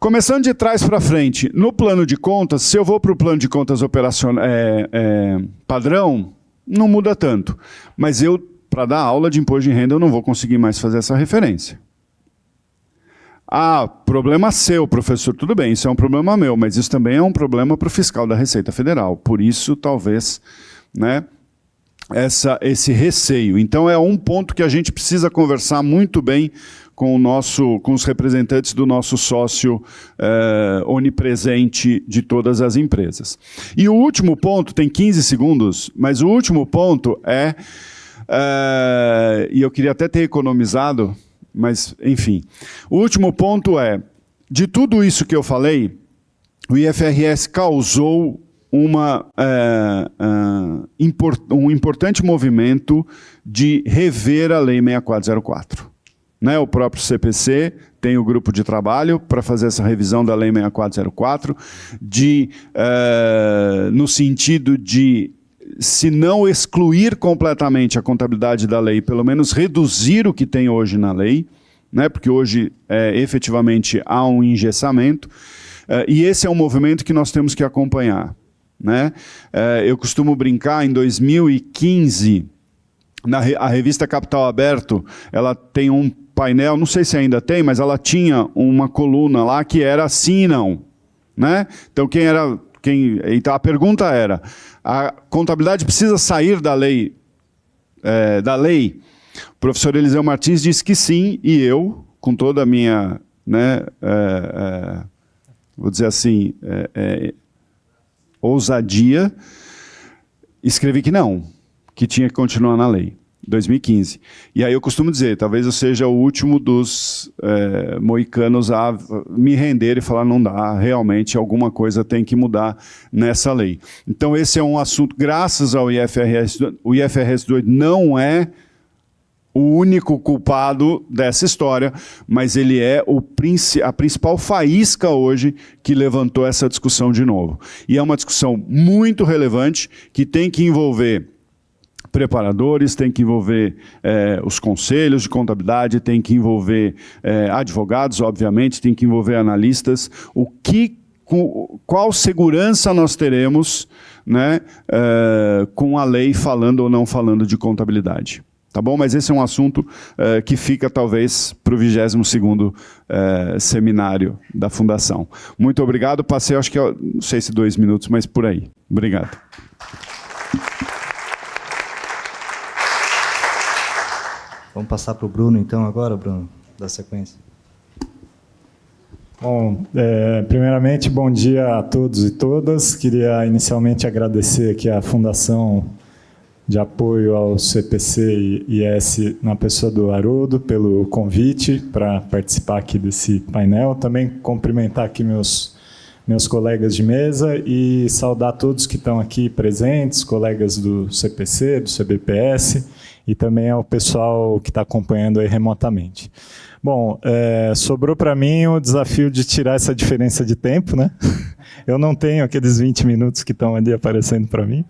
S4: Começando de trás para frente, no plano de contas, se eu vou para o plano de contas operacional padrão, não muda tanto, mas para dar aula de imposto de renda, eu não vou conseguir mais fazer essa referência. Problema seu, professor. Tudo bem, isso é um problema meu, mas isso também é um problema para o fiscal da Receita Federal. Por isso, talvez, né, esse receio. Então, é um ponto que a gente precisa conversar muito bem com os representantes do nosso sócio onipresente de todas as empresas. E o último ponto, tem 15 segundos, mas o último ponto e eu queria até ter economizado, mas enfim. O último ponto de tudo isso que eu falei, o IFRS causou um importante movimento de rever a Lei 6404. Né? O próprio CPC tem o grupo de trabalho para fazer essa revisão da Lei 6404, no sentido de, se não excluir completamente a contabilidade da lei, pelo menos reduzir o que tem hoje na lei, né? Porque hoje, efetivamente, há um engessamento, e esse é um movimento que nós temos que acompanhar, né? Eu costumo brincar, em 2015, a revista Capital Aberto, ela tem um painel, não sei se ainda tem, mas ela tinha uma coluna lá que era sim e não, né? Então, então a pergunta era: a contabilidade precisa sair da lei? O professor Eliseu Martins disse que sim, e eu, com toda a minha, né, vou dizer assim, ousadia, escrevi que não, que tinha que continuar na lei. 2015. E aí eu costumo dizer, talvez eu seja o último dos moicanos a me render e falar, não dá, realmente alguma coisa tem que mudar nessa lei. Então esse é um assunto, graças ao IFRS, o IFRS 2 não é o único culpado dessa história, mas ele é a principal faísca hoje que levantou essa discussão de novo. E é uma discussão muito relevante que tem que envolver preparadores, tem que envolver os conselhos de contabilidade, tem que envolver advogados, obviamente, tem que envolver analistas. Qual segurança nós teremos, né, com a lei falando ou não falando de contabilidade? Tá bom? Mas esse é um assunto que fica, talvez, para o 22º seminário da Fundação. Muito obrigado. Passei, acho que, não sei se 2 minutos, mas por aí. Obrigado.
S2: Vamos passar para o Bruno, então, agora, Bruno, da sequência.
S5: Bom, primeiramente, bom dia a todos e todas. Queria inicialmente agradecer aqui a Fundação de Apoio ao CPC e IS, na pessoa do Haroldo, pelo convite para participar aqui desse painel. Também cumprimentar aqui meus colegas de mesa e saudar todos que estão aqui presentes, colegas do CPC, do CBPS, e também ao pessoal que está acompanhando aí remotamente. Bom, sobrou para mim o desafio de tirar essa diferença de tempo, né? Eu não tenho aqueles 20 minutos que estão ali aparecendo para mim,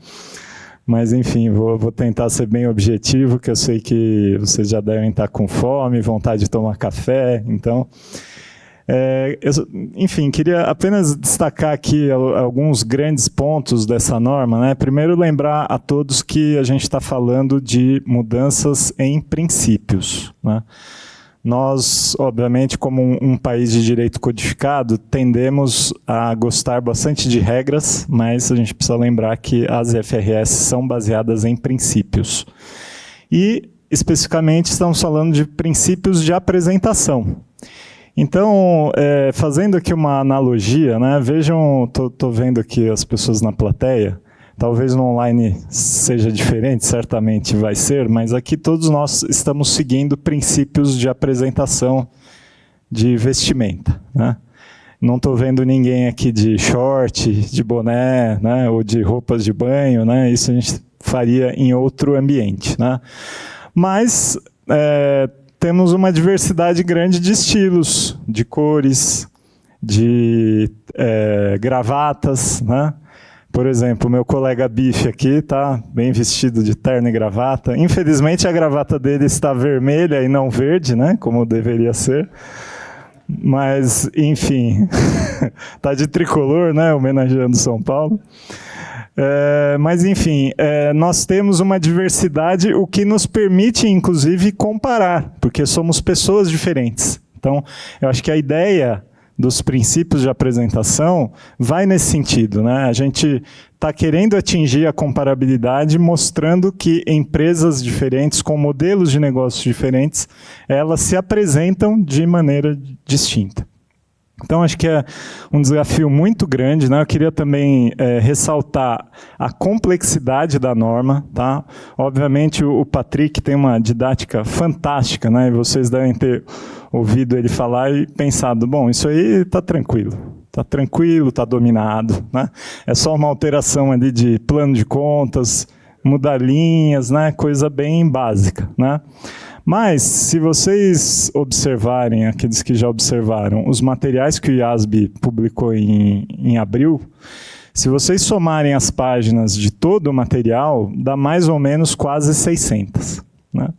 S5: mas enfim, vou tentar ser bem objetivo, que eu sei que vocês já devem estar com fome, vontade de tomar café, então... enfim, queria apenas destacar aqui alguns grandes pontos dessa norma, né? Primeiro, lembrar a todos que a gente está falando de mudanças em princípios, né? Nós, obviamente, como um país de direito codificado, tendemos a gostar bastante de regras, mas a gente precisa lembrar que as IFRS são baseadas em princípios. E, especificamente, estamos falando de princípios de apresentação. Então, fazendo aqui uma analogia, né, vejam, estou vendo aqui as pessoas na plateia, talvez no online seja diferente, certamente vai ser, mas aqui todos nós estamos seguindo princípios de apresentação de vestimenta, né? Não estou vendo ninguém aqui de short, de boné, né, ou de roupas de banho, né? Isso a gente faria em outro ambiente, né? Mas... temos uma diversidade grande de estilos, de cores, de gravatas, né? Por exemplo, meu colega Bife aqui está bem vestido de terno e gravata. Infelizmente, a gravata dele está vermelha e não verde, né? Como deveria ser. Mas, enfim, está de tricolor, né? Homenageando São Paulo. Mas, enfim, nós temos uma diversidade, o que nos permite, inclusive, comparar, porque somos pessoas diferentes. Então, eu acho que a ideia dos princípios de apresentação vai nesse sentido, né? A gente está querendo atingir a comparabilidade, mostrando que empresas diferentes, com modelos de negócios diferentes, elas se apresentam de maneira distinta. Então, acho que é um desafio muito grande, né? Eu queria também ressaltar a complexidade da norma, tá? Obviamente, o Patrick tem uma didática fantástica, né? E vocês devem ter ouvido ele falar e pensado, bom, isso aí está tranquilo, está dominado, né? É só uma alteração ali de plano de contas, mudar linhas, né? Coisa bem básica, né? Mas, se vocês observarem, aqueles que já observaram, os materiais que o IASB publicou em abril, se vocês somarem as páginas de todo o material, dá mais ou menos quase 600. Né?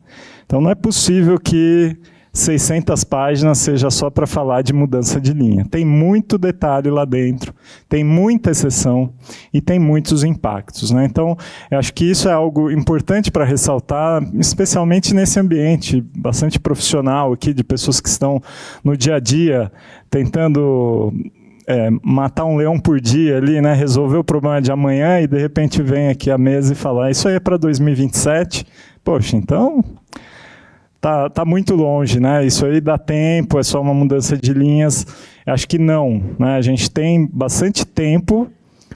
S5: Então, não é possível que 600 páginas seja só para falar de mudança de linha. Tem muito detalhe lá dentro, tem muita exceção e tem muitos impactos, né? Então, eu acho que isso é algo importante para ressaltar, especialmente nesse ambiente bastante profissional aqui, de pessoas que estão no dia a dia tentando matar um leão por dia ali, né? Resolver o problema de amanhã e de repente vem aqui à mesa e falar, isso aí é para 2027? Poxa, então... Tá muito longe, né? Isso aí dá tempo, é só uma mudança de linhas. Acho que não, né? A gente tem bastante tempo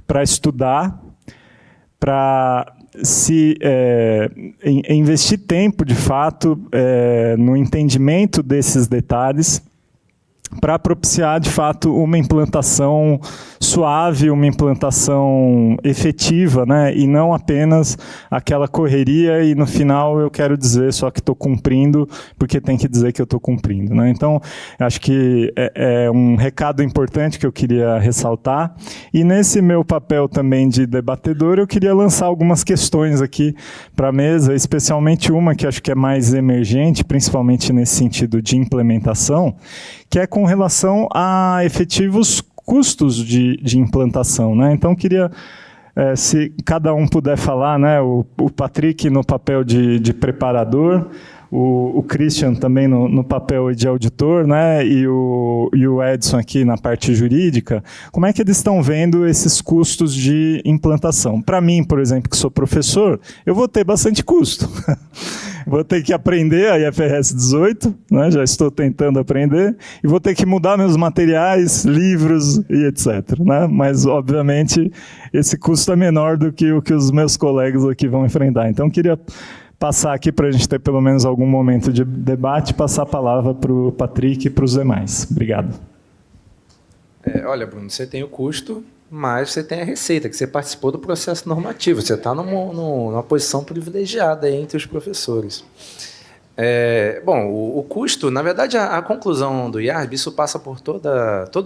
S5: para estudar, para investir tempo, de fato, no entendimento desses detalhes para propiciar, de fato, uma implantação suave, uma implantação efetiva, né? E não apenas aquela correria e, no final, eu quero dizer só que estou cumprindo, porque tem que dizer que eu estou cumprindo, né? Então, acho que é um recado importante que eu queria ressaltar. E, nesse meu papel também de debatedor, eu queria lançar algumas questões aqui para a mesa, especialmente uma que acho que é mais emergente, principalmente nesse sentido de implementação, que é com relação a efetivos custos de implantação, né? Então, queria, se cada um puder falar, né? O Patrick no papel de preparador, o Christian também no papel de auditor, né? E o Edson aqui na parte jurídica. Como é que eles estão vendo esses custos de implantação? Para mim, por exemplo, que sou professor, eu vou ter bastante custo. Vou ter que aprender a IFRS 18, né? Já estou tentando aprender, e vou ter que mudar meus materiais, livros e etc. Né? Mas, obviamente, esse custo é menor do que o que os meus colegas aqui vão enfrentar. Então, queria passar aqui para a gente ter pelo menos algum momento de debate, passar a palavra para o Patrick e para os demais. Obrigado.
S3: Olha, Bruno, você tem o custo, mas você tem a receita, que você participou do processo normativo. Você está numa posição privilegiada entre os professores. Bom, o custo, na verdade, a conclusão do IARB, isso passa por todo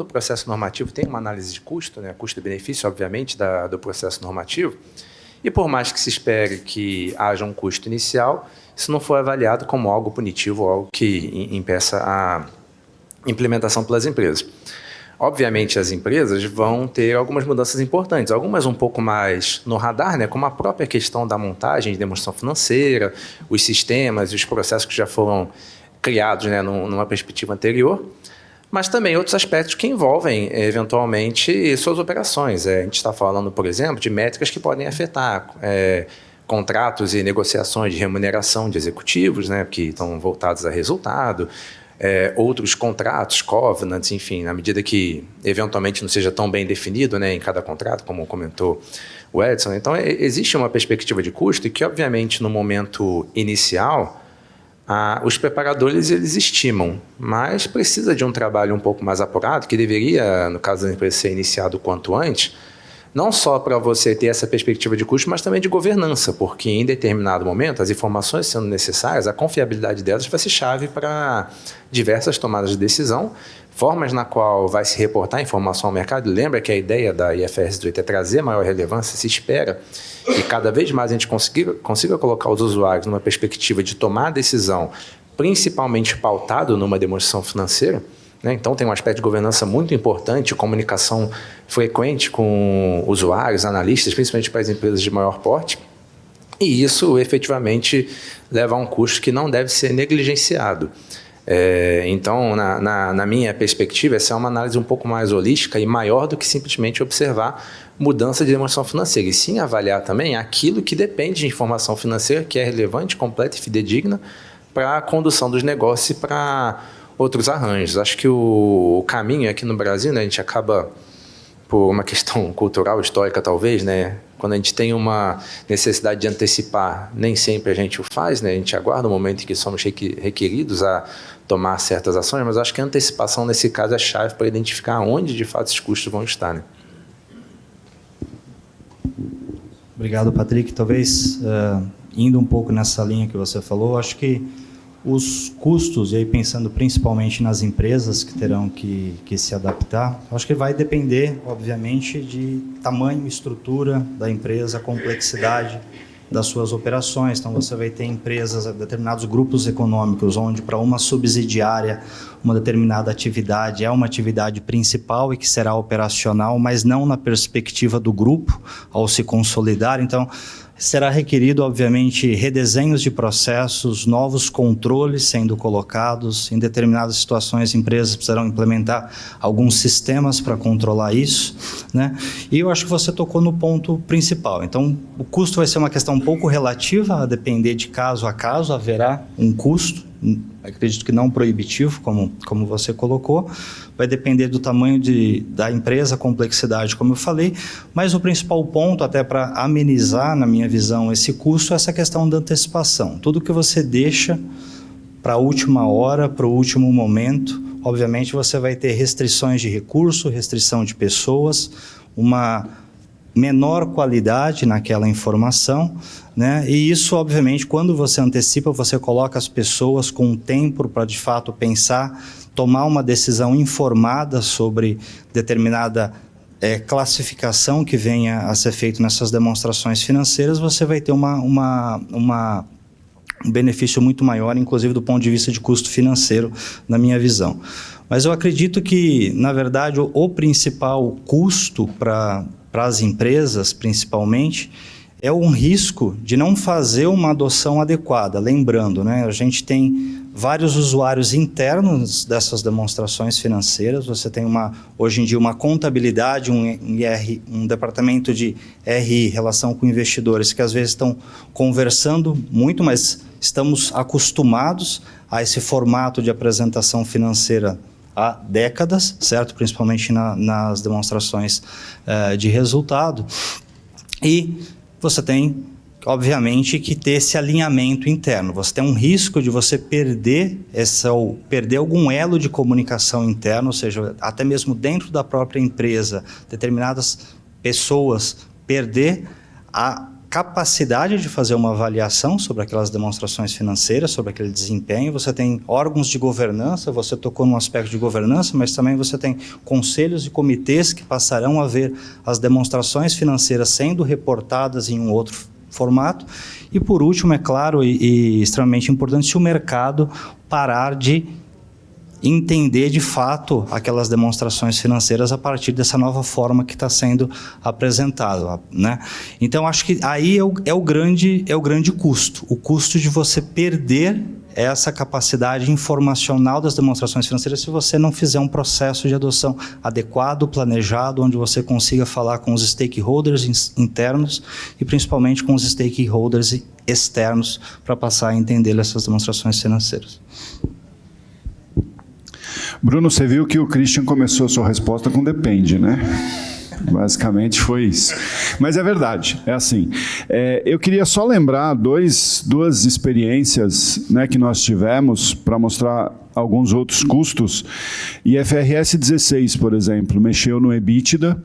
S3: o processo normativo, tem uma análise de custo, né, custo e benefício, obviamente, do processo normativo. E por mais que se espere que haja um custo inicial, isso não foi avaliado como algo punitivo, algo que impeça a implementação pelas empresas. Obviamente, as empresas vão ter algumas mudanças importantes, algumas um pouco mais no radar, né, como a própria questão da montagem de demonstração financeira, os sistemas e os processos que já foram criados, né, numa perspectiva anterior, mas também outros aspectos que envolvem, eventualmente, suas operações. A gente está falando, por exemplo, de métricas que podem afetar contratos e negociações de remuneração de executivos, né, que estão voltados a resultado, outros contratos, covenants, enfim, na medida que, eventualmente, não seja tão bem definido, né, em cada contrato, como comentou o Edson. Então, existe uma perspectiva de custo e que, obviamente, no momento inicial, os preparadores eles estimam, mas precisa de um trabalho um pouco mais apurado, que deveria, no caso da empresa, ser iniciado o quanto antes, não só para você ter essa perspectiva de custo, mas também de governança, porque em determinado momento, as informações sendo necessárias, a confiabilidade delas vai ser chave para diversas tomadas de decisão, formas na qual vai se reportar a informação ao mercado. Lembra que a ideia da IFRS 18 é trazer maior relevância, se espera que cada vez mais a gente consiga colocar os usuários numa perspectiva de tomar a decisão, principalmente pautado numa demonstração financeira, né? Então, tem um aspecto de governança muito importante, comunicação frequente com usuários, analistas, principalmente para as empresas de maior porte, e isso efetivamente leva a um custo que não deve ser negligenciado. Então, na minha perspectiva, essa é uma análise um pouco mais holística e maior do que simplesmente observar mudança de demonstração financeira, e sim avaliar também aquilo que depende de informação financeira, que é relevante, completa e fidedigna para a condução dos negócios e para outros arranjos. Acho que o caminho aqui no Brasil, né, a gente acaba, por uma questão cultural, histórica talvez, né, quando a gente tem uma necessidade de antecipar, nem sempre a gente o faz, né, a gente aguarda o momento em que somos requeridos a tomar certas ações, mas acho que a antecipação nesse caso é chave para identificar onde de fato esses custos vão estar, né.
S2: Obrigado, Patrick. Talvez, indo um pouco nessa linha que você falou, acho que os custos, e aí pensando principalmente nas empresas que terão que se adaptar, acho que vai depender, obviamente, de tamanho, estrutura da empresa, complexidade das suas operações. Então, você vai ter empresas, determinados grupos econômicos, onde para uma subsidiária, uma determinada atividade é uma atividade principal e que será operacional, mas não na perspectiva do grupo, ao se consolidar. Então, será requerido, obviamente, redesenhos de processos, novos controles sendo colocados. Em determinadas situações, empresas precisarão implementar alguns sistemas para controlar isso, né? E eu acho que você tocou no ponto principal. Então, o custo vai ser uma questão um pouco relativa, a depender de caso a caso, haverá um custo, acredito que não proibitivo, como você colocou, vai depender do tamanho da empresa, complexidade, como eu falei, mas o principal ponto, até para amenizar, na minha visão, esse custo, é essa questão da antecipação. Tudo que você deixa para a última hora, para o último momento, obviamente, você vai ter restrições de recurso, restrição de pessoas, uma menor qualidade naquela informação, né? E isso, obviamente, quando você antecipa, você coloca as pessoas com um tempo para, de fato, pensar, tomar uma decisão informada sobre determinada classificação que venha a ser feita nessas demonstrações financeiras, você vai ter um benefício muito maior, inclusive do ponto de vista de custo financeiro, na minha visão. Mas eu acredito que, na verdade, o principal custo para as empresas, principalmente, é um risco de não fazer uma adoção adequada. Lembrando, né, a gente tem vários usuários internos dessas demonstrações financeiras. Você tem, hoje em dia, uma contabilidade, um departamento de RI, relação com investidores, que às vezes estão conversando muito, mas estamos acostumados a esse formato de apresentação financeira há décadas, certo? Principalmente nas demonstrações de resultado. E você tem, obviamente, que ter esse alinhamento interno. Você tem um risco de você perder algum elo de comunicação interno, ou seja, até mesmo dentro da própria empresa, determinadas pessoas perder a capacidade de fazer uma avaliação sobre aquelas demonstrações financeiras, sobre aquele desempenho. Você tem órgãos de governança, você tocou num aspecto de governança, mas também você tem conselhos e comitês que passarão a ver as demonstrações financeiras sendo reportadas em um outro formato. E, por último, é claro e extremamente importante, se o mercado parar de entender de fato aquelas demonstrações financeiras a partir dessa nova forma que está sendo apresentada, né? Então, acho que aí é o grande custo, o custo de você perder essa capacidade informacional das demonstrações financeiras se você não fizer um processo de adoção adequado, planejado, onde você consiga falar com os stakeholders internos e principalmente com os stakeholders externos para passar a entender essas demonstrações financeiras.
S4: Bruno, você viu que o Christian começou a sua resposta com depende, né? Basicamente foi isso. Mas é verdade, é assim. Eu queria só lembrar duas experiências, né, que nós tivemos para mostrar alguns outros custos. IFRS 16, por exemplo, mexeu no EBITDA.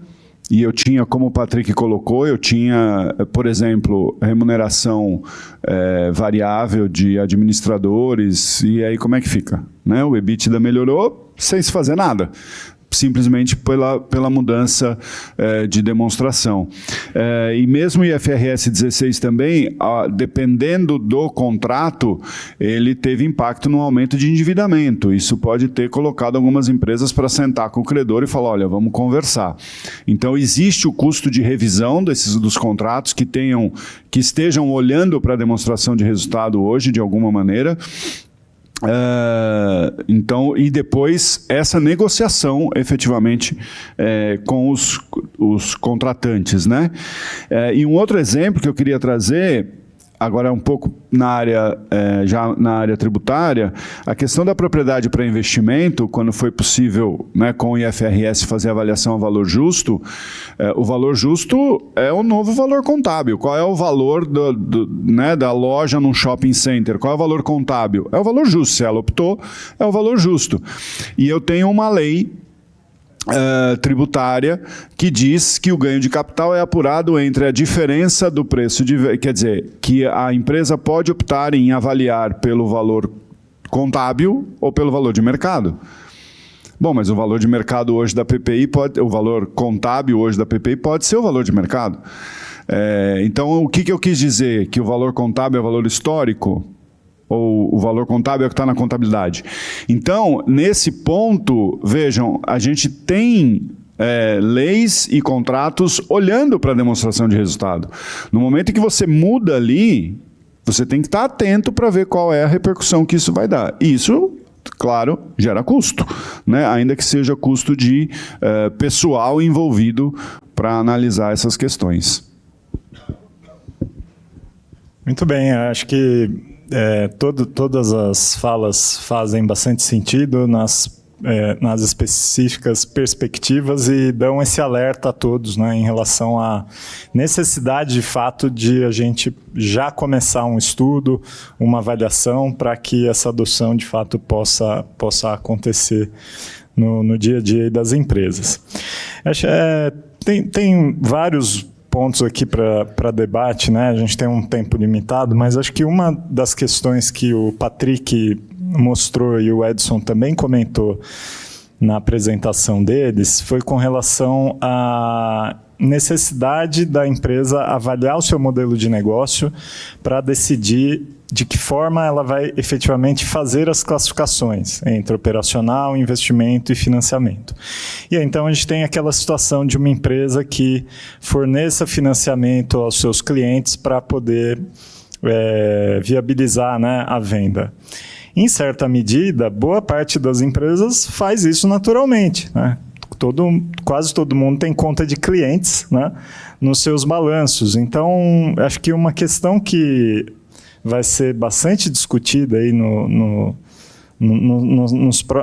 S4: E eu tinha, como o Patrick colocou, eu tinha, por exemplo, remuneração variável de administradores, e aí como é que fica? Né? O EBITDA melhorou sem se fazer nada, simplesmente pela mudança de demonstração. E mesmo o IFRS 16 também, dependendo do contrato, ele teve impacto no aumento de endividamento. Isso pode ter colocado algumas empresas para sentar com o credor e falar, olha, vamos conversar. Então, existe o custo de revisão dos contratos que estejam olhando para a demonstração de resultado hoje, de alguma maneira. Então, e depois essa negociação efetivamente com os contratantes, né? E um outro exemplo que eu queria trazer, agora um pouco já na área tributária, a questão da propriedade para investimento, quando foi possível, né, com o IFRS fazer avaliação a valor justo, o valor justo é o novo valor contábil. Qual é o valor da loja num shopping center? Qual é o valor contábil? É o valor justo. Se ela optou, é o valor justo. E eu tenho uma lei tributária que diz que o ganho de capital é apurado entre a diferença do preço quer dizer, que a empresa pode optar em avaliar pelo valor contábil ou pelo valor de mercado. Bom, mas o valor de mercado hoje da PPI o valor contábil hoje da PPI pode ser o valor de mercado. Então, o que eu quis dizer? Que o valor contábil é o valor histórico? Ou o valor contábil é o que está na contabilidade. Então, nesse ponto, vejam, a gente tem leis e contratos olhando para a demonstração de resultado. No momento em que você muda ali, você tem que estar atento para ver qual é a repercussão que isso vai dar. E isso, claro, gera custo, né? Ainda que seja custo de pessoal envolvido para analisar essas questões.
S5: Muito bem, acho que todas as falas fazem bastante sentido. Nas nas específicas perspectivas e dão esse alerta a todos, né, em relação à necessidade, de fato, de a gente já começar um estudo, uma avaliação, para que essa adoção, de fato, possa acontecer no dia a dia das empresas. Tem vários pontos aqui para debate, né? A gente tem um tempo limitado, mas acho que uma das questões que o Patrick mostrou e o Edson também comentou na apresentação deles foi com relação à necessidade da empresa avaliar o seu modelo de negócio para decidir de que forma ela vai efetivamente fazer as classificações entre operacional, investimento e financiamento. E aí, então a gente tem aquela situação de uma empresa que forneça financiamento aos seus clientes para poder viabilizar, né, a venda. Em certa medida, boa parte das empresas faz isso naturalmente, né? Quase todo mundo tem conta de clientes, né, nos seus balanços. Então, acho que uma questão que vai ser bastante discutida aí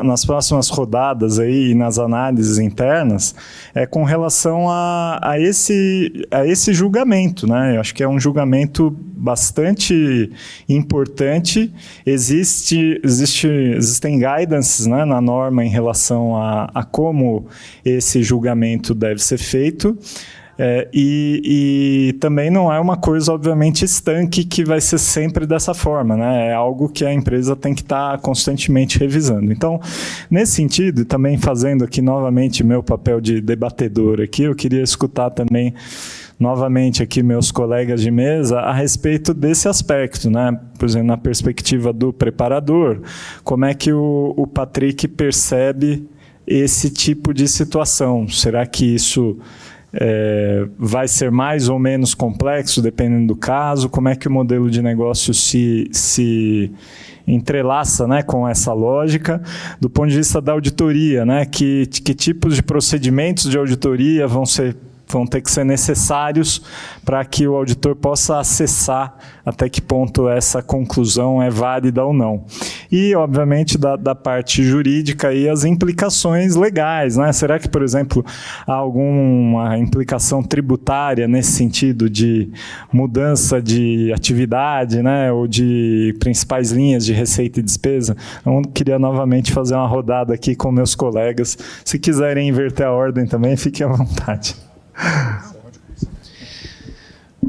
S5: nas próximas rodadas aí, e nas análises internas, é com relação a esse julgamento, né? Eu acho que é um julgamento bastante importante. Existem guidances, né, na norma em relação a como esse julgamento deve ser feito. E também não é uma coisa, obviamente, estanque, que vai ser sempre dessa forma, né? É algo que a empresa tem que estar constantemente revisando. Então, nesse sentido, e também fazendo aqui novamente meu papel de debatedor aqui, eu queria escutar também novamente aqui meus colegas de mesa a respeito desse aspecto, né? Por exemplo, na perspectiva do preparador, como é que o Patrick percebe esse tipo de situação? Será que isso vai ser mais ou menos complexo, dependendo do caso? Como é que o modelo de negócio se entrelaça, né, com essa lógica? Do ponto de vista da auditoria, né, que tipos de procedimentos de auditoria vão ter que ser necessários para que o auditor possa acessar até que ponto essa conclusão é válida ou não. E, obviamente, da parte jurídica e as implicações legais, né? Será que, por exemplo, há alguma implicação tributária nesse sentido de mudança de atividade, né, ou de principais linhas de receita e despesa? Então, eu queria novamente fazer uma rodada aqui com meus colegas. Se quiserem inverter a ordem também, fiquem à vontade.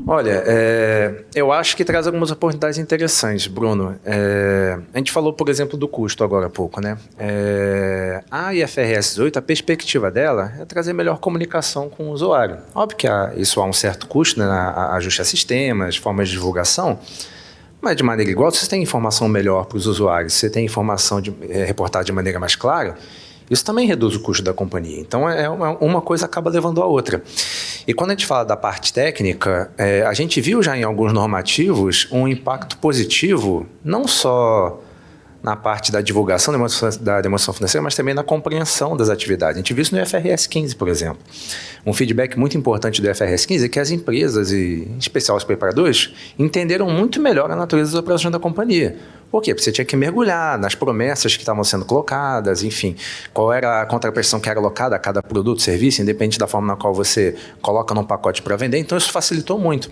S3: Olha, eu acho que traz algumas oportunidades interessantes, Bruno. A gente falou, por exemplo, do custo agora há pouco, né? A IFRS 18, a perspectiva dela é trazer melhor comunicação com o usuário. Óbvio que isso há um certo custo, né, ajuste a sistemas, formas de divulgação, mas de maneira igual, se você tem informação melhor para os usuários, se você tem informação reportada de maneira mais clara, isso também reduz o custo da companhia. Então, uma coisa acaba levando a outra. E quando a gente fala da parte técnica, a gente viu já em alguns normativos um impacto positivo, não só na parte da divulgação da demonstração financeira, mas também na compreensão das atividades. A gente viu isso no IFRS 15, por exemplo. Um feedback muito importante do IFRS 15 é que as empresas, e em especial os preparadores, entenderam muito melhor a natureza das operações da companhia. Por quê? Porque você tinha que mergulhar nas promessas que estavam sendo colocadas, enfim, qual era a contraprestação que era alocada a cada produto, serviço, independente da forma na qual você coloca num pacote para vender. Então, isso facilitou muito.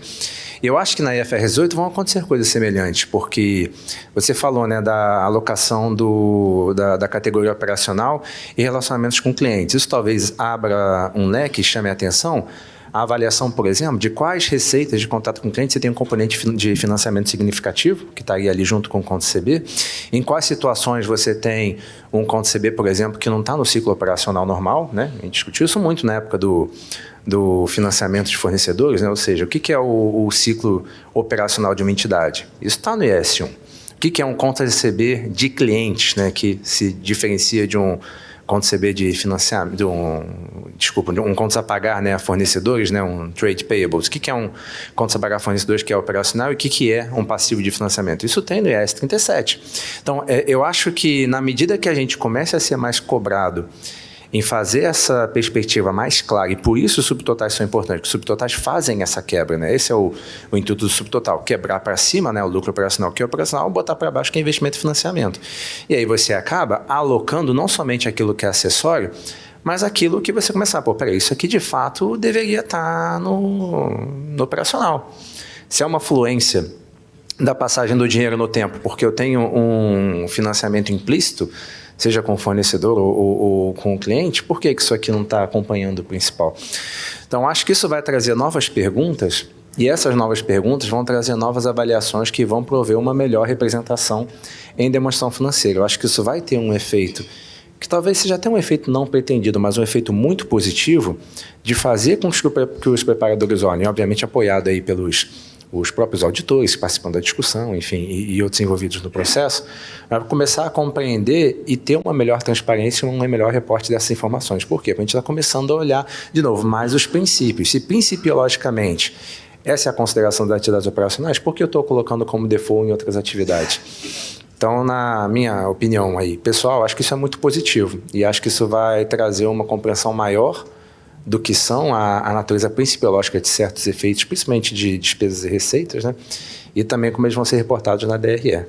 S3: Eu acho que na IFRS 18 vão acontecer coisas semelhantes, porque você falou, né, da alocação da categoria operacional e relacionamentos com clientes. Isso talvez abra um leque e chame a atenção. A avaliação, por exemplo, de quais receitas de contato com o cliente você tem um componente de financiamento significativo, que estaria ali junto com o conto CB. Em quais situações você tem um conto CB, por exemplo, que não está no ciclo operacional normal, né? A gente discutiu isso muito na época do financiamento de fornecedores, né? Ou seja, o que é o ciclo operacional de uma entidade? Isso está no IS 1. O que é um conto CB de clientes, né? Que se diferencia de um conto CB de financiamento, de um conto a pagar, né, a fornecedores, né, um trade payables. O que é um conto a pagar a fornecedores que é operacional e o que é um passivo de financiamento? Isso tem no IAS 37. Então, eu acho que na medida que a gente comece a ser mais cobrado em fazer essa perspectiva mais clara, e por isso os subtotais são importantes, porque os subtotais fazem essa quebra, né? Esse é o intuito do subtotal, quebrar para cima, né, o lucro operacional que é operacional, botar para baixo que é investimento e financiamento. E aí você acaba alocando não somente aquilo que é acessório, mas aquilo que você começar, peraí, isso aqui de fato deveria estar no operacional. Se é uma fluência da passagem do dinheiro no tempo, porque eu tenho um financiamento implícito, seja com o fornecedor ou com o cliente, por que isso aqui não está acompanhando o principal? Então, acho que isso vai trazer novas perguntas, e essas novas perguntas vão trazer novas avaliações que vão prover uma melhor representação em demonstração financeira. Eu acho que isso vai ter um efeito, que talvez seja até um efeito não pretendido, mas um efeito muito positivo, de fazer com que os preparadores olhem, obviamente apoiado aí pelos os próprios auditores participando da discussão, enfim, e outros envolvidos no processo, para começar a compreender e ter uma melhor transparência e um melhor reporte dessas informações. Por quê? Porque a gente está começando a olhar, de novo, mais os princípios. Se principiologicamente essa é a consideração das atividades operacionais, por que eu estou colocando como default em outras atividades? Então, na minha opinião aí, pessoal, acho que isso é muito positivo e acho que isso vai trazer uma compreensão maior do que são a natureza principiológica de certos efeitos, principalmente de despesas e receitas, né? E também como eles vão ser reportados na DRE.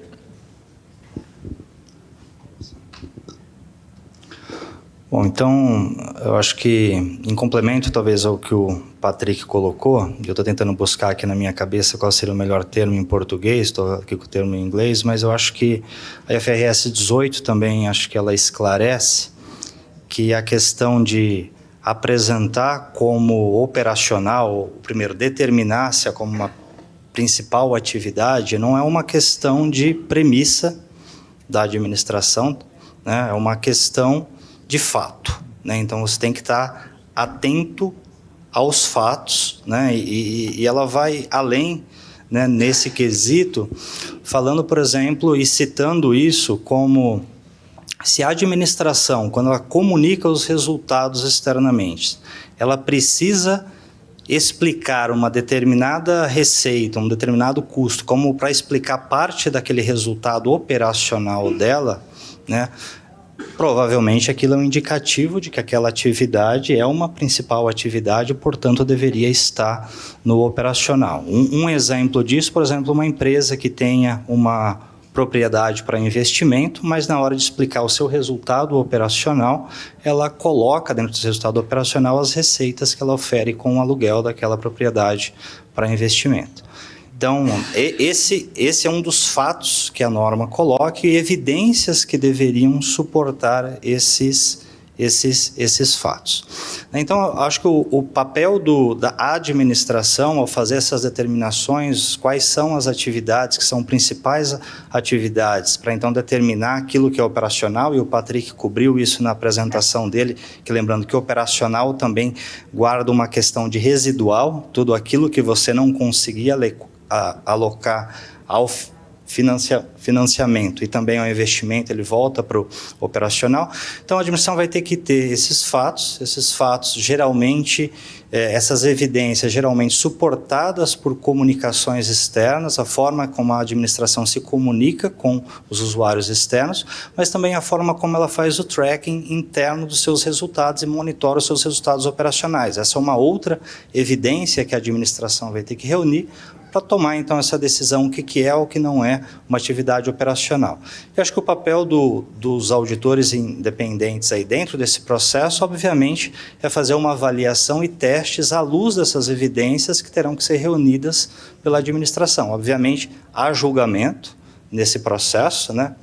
S2: Bom, então, eu acho que, em complemento, talvez, ao que o Patrick colocou, eu estou tentando buscar aqui na minha cabeça qual seria o melhor termo em português, estou aqui com o termo em inglês, mas eu acho que a IFRS 18 também, acho que ela esclarece que a questão de apresentar como operacional, primeiro, determinar-se como uma principal atividade, não é uma questão de premissa da administração, né? É uma questão de fato, né? Então, você tem que estar atento aos fatos, né? E ela vai além, né, nesse quesito, falando, por exemplo, e citando isso como se a administração, quando ela comunica os resultados externamente, ela precisa explicar uma determinada receita, um determinado custo, como para explicar parte daquele resultado operacional dela, né? Provavelmente aquilo é um indicativo de que aquela atividade é uma principal atividade, portanto deveria estar no operacional. Um exemplo disso, por exemplo, uma empresa que tenha uma propriedade para investimento, mas na hora de explicar o seu resultado operacional, ela coloca dentro desse resultado operacional as receitas que ela ofere com o aluguel daquela propriedade para investimento. Então, esse é um dos fatos que a norma coloca e evidências que deveriam suportar esses fatos. Então, acho que o papel da administração, ao fazer essas determinações, quais são as atividades que são principais atividades, para então determinar aquilo que é operacional, e o Patrick cobriu isso na apresentação dele, que lembrando que operacional também guarda uma questão de residual, tudo aquilo que você não conseguia alocar ao financiamento e também ao investimento, ele volta para o operacional. Então, a administração vai ter que ter esses fatos geralmente, essas evidências geralmente suportadas por comunicações externas, a forma como a administração se comunica com os usuários externos, mas também a forma como ela faz o tracking interno dos seus resultados e monitora os seus resultados operacionais. Essa é uma outra evidência que a administração vai ter que reunir para tomar, então, essa decisão, o que é ou o que não é uma atividade operacional. Eu acho que o papel dos auditores independentes aí dentro desse processo, obviamente, é fazer uma avaliação e testes à luz dessas evidências que terão que ser reunidas pela administração. Obviamente, há julgamento nesse processo, né?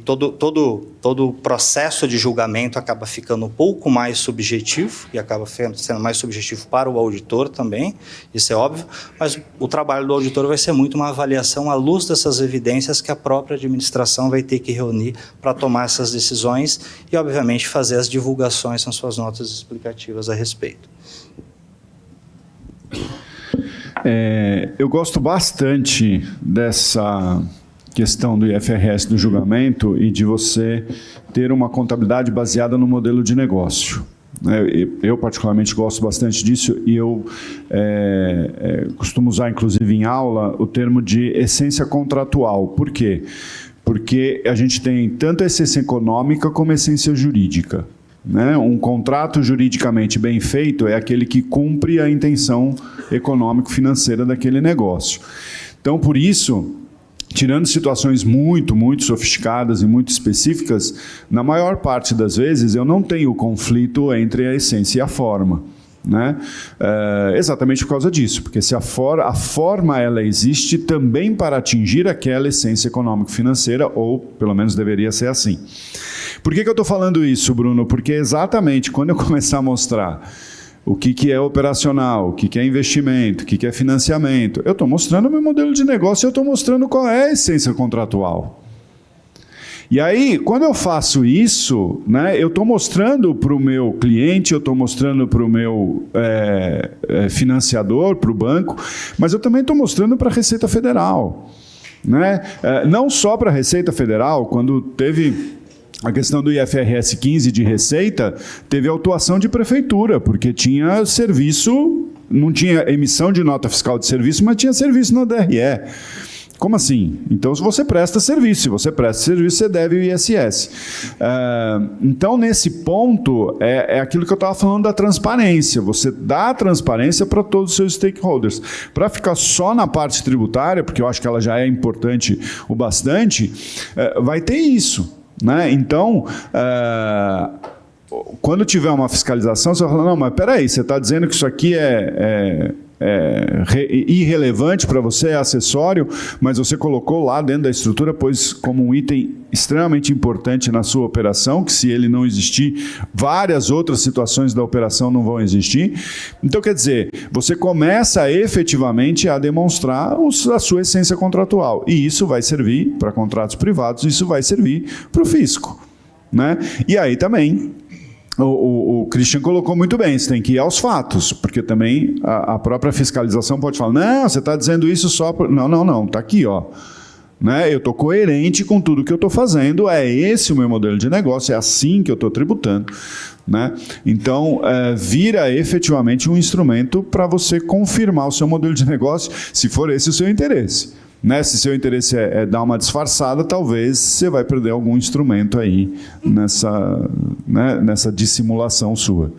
S2: Todo o processo de julgamento acaba ficando um pouco mais subjetivo e acaba sendo mais subjetivo para o auditor também, isso é óbvio, mas o trabalho do auditor vai ser muito uma avaliação à luz dessas evidências que a própria administração vai ter que reunir para tomar essas decisões e, obviamente, fazer as divulgações nas suas notas explicativas a respeito.
S4: Eu gosto bastante dessa questão do IFRS do julgamento e de você ter uma contabilidade baseada no modelo de negócio. Eu particularmente gosto bastante disso e eu costumo usar, inclusive em aula, o termo de essência contratual. Por quê? porque a gente tem tanto a essência econômica como a essência jurídica. Né? Um contrato juridicamente bem feito é aquele que cumpre a intenção econômico-financeira daquele negócio. Então, por isso, tirando situações muito, muito sofisticadas e muito específicas, na maior parte das vezes eu não tenho conflito entre a essência e a forma. Né? Exatamente por causa disso, porque se a forma ela existe também para atingir aquela essência econômico-financeira, ou pelo menos deveria ser assim. Por que eu estou falando isso, Bruno? Porque exatamente quando eu começar a mostrar o que é operacional, o que é investimento, o que é financiamento, eu estou mostrando o meu modelo de negócio, eu estou mostrando qual é a essência contratual. E aí, quando eu faço isso, né, eu estou mostrando para o meu cliente, eu estou mostrando para o meu financiador, para o banco, mas eu também estou mostrando para a Receita Federal. Né? Não só para a Receita Federal, quando teve a questão do IFRS 15 de Receita, teve autuação de prefeitura, porque tinha serviço, não tinha emissão de nota fiscal de serviço, mas tinha serviço na DRE. Como assim? Então, se você presta serviço, você deve o ISS. Então, nesse ponto, é aquilo que eu estava falando da transparência. Você dá a transparência para todos os seus stakeholders. Para ficar só na parte tributária, porque eu acho que ela já é importante o bastante, vai ter isso. Né? Então, quando tiver uma fiscalização, você vai falar, não, mas peraí, você está dizendo que isso aqui é irrelevante para você, é acessório, mas você colocou lá dentro da estrutura, pois como um item extremamente importante na sua operação, que se ele não existir, várias outras situações da operação não vão existir. Então, quer dizer, você começa efetivamente a demonstrar a sua essência contratual. E isso vai servir para contratos privados, isso vai servir para o fisco. Né? E aí também, o Christian colocou muito bem, você tem que ir aos fatos, porque também a própria fiscalização pode falar, não, você está dizendo isso só... Não, está aqui, ó. Né? Eu estou coerente com tudo que eu estou fazendo, é esse o meu modelo de negócio, é assim que eu estou tributando. Né? Então, vira efetivamente um instrumento para você confirmar o seu modelo de negócio, se for esse o seu interesse. Né? Se seu interesse é dar uma disfarçada, talvez você vai perder algum instrumento aí nessa dissimulação sua.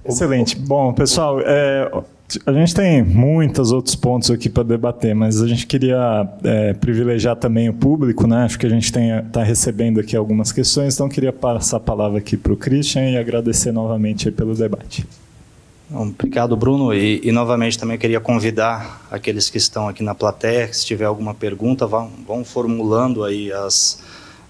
S5: Excelente. Bom, pessoal, a gente tem muitos outros pontos aqui para debater, mas a gente queria privilegiar também o público, né? Acho que a gente está recebendo aqui algumas questões, então queria passar a palavra aqui para o Christian e agradecer novamente pelo debate.
S2: Obrigado, Bruno. E novamente também queria convidar aqueles que estão aqui na plateia, se tiver alguma pergunta, vão formulando aí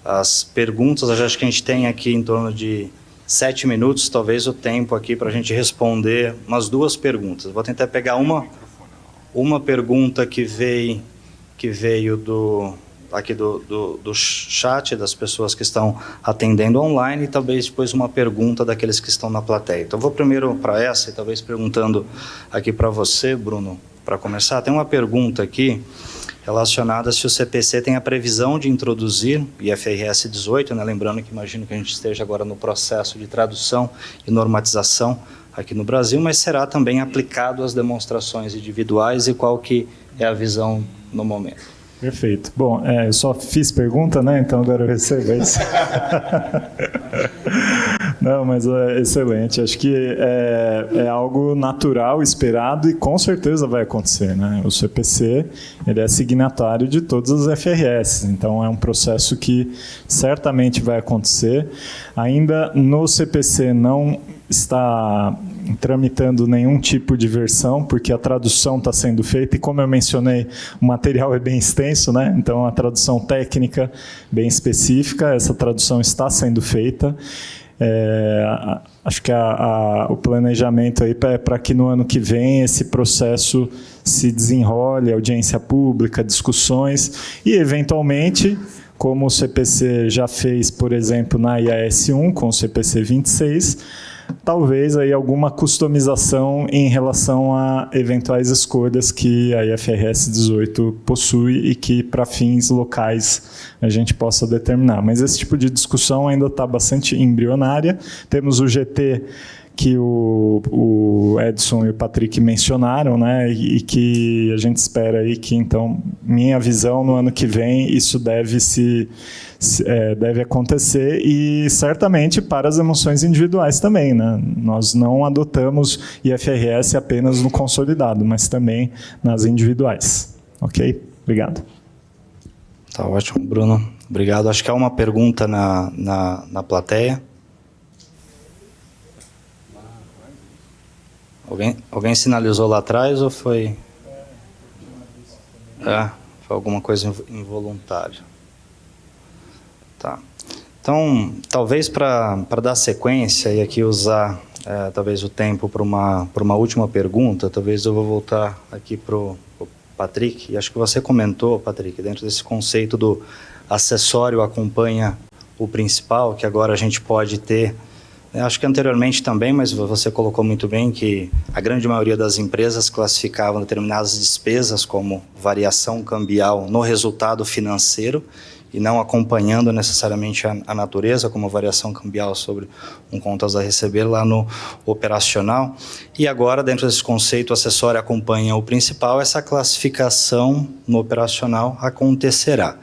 S2: as perguntas. Eu acho que a gente tem aqui em torno de 7 minutos, talvez o tempo aqui para a gente responder umas 2 perguntas. Vou tentar pegar uma pergunta que veio do chat, das pessoas que estão atendendo online, e talvez depois uma pergunta daqueles que estão na plateia. Então, vou primeiro para essa, e talvez perguntando aqui para você, Bruno, para começar. Tem uma pergunta aqui relacionada se o CPC tem a previsão de introduzir IFRS 18, né? Lembrando que imagino que a gente esteja agora no processo de tradução e normatização aqui no Brasil, mas será também aplicado às demonstrações individuais, e qual que é a visão no momento?
S5: Perfeito. Bom, eu só fiz pergunta, né? Então agora eu recebo isso. Não, mas é excelente. Acho que é algo natural, esperado, e com certeza vai acontecer, né? O CPC, ele é signatário de todas as FRS, então é um processo que certamente vai acontecer. Ainda no CPC não está tramitando nenhum tipo de versão, porque a tradução está sendo feita, e como eu mencionei, o material é bem extenso, né? Então a tradução técnica bem específica, essa tradução está sendo feita. Acho que o planejamento aí é para que no ano que vem esse processo se desenrole, audiência pública, discussões, e eventualmente, como o CPC já fez, por exemplo, na IAS 1 com o CPC 26, talvez aí alguma customização em relação a eventuais escolhas que a IFRS 18 possui e que, para fins locais, a gente possa determinar. Mas esse tipo de discussão ainda está bastante embrionária. Temos o GT, que o Edson e o Patrick mencionaram, né, e que a gente espera aí que, então, minha visão, no ano que vem, isso deve acontecer, e certamente para as emoções individuais também, né? Nós não adotamos IFRS apenas no consolidado, mas também nas individuais. Ok? Obrigado.
S2: Tá ótimo, Bruno. Obrigado. Acho que há uma pergunta na plateia. Alguém sinalizou lá atrás ou foi... foi alguma coisa involuntária. Tá. Então, talvez para dar sequência e aqui usar talvez o tempo para uma última pergunta, talvez eu vou voltar aqui para o Patrick, e acho que você comentou, Patrick, dentro desse conceito do acessório acompanha o principal, que agora a gente pode ter, acho que anteriormente também, mas você colocou muito bem que a grande maioria das empresas classificavam determinadas despesas como variação cambial no resultado financeiro, e não acompanhando necessariamente a natureza, como a variação cambial sobre um contas a receber lá no operacional. E agora, dentro desse conceito, o acessório acompanha o principal, essa classificação no operacional acontecerá.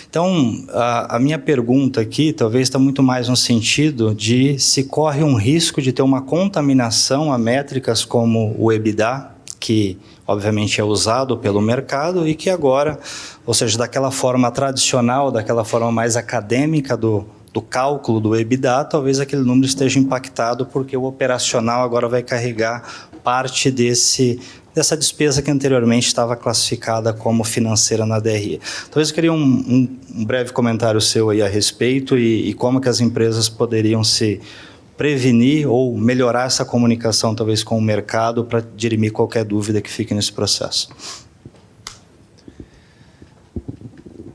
S2: Então, a minha pergunta aqui talvez está muito mais no sentido de se corre um risco de ter uma contaminação a métricas como o EBITDA, que obviamente é usado pelo mercado e que agora, ou seja, daquela forma tradicional, daquela forma mais acadêmica do cálculo do EBITDA, talvez aquele número esteja impactado porque o operacional agora vai carregar parte dessa despesa que anteriormente estava classificada como financeira na DRE. Talvez eu queria um breve comentário seu aí a respeito e como que as empresas poderiam se prevenir ou melhorar essa comunicação, talvez, com o mercado, para dirimir qualquer dúvida que fique nesse processo.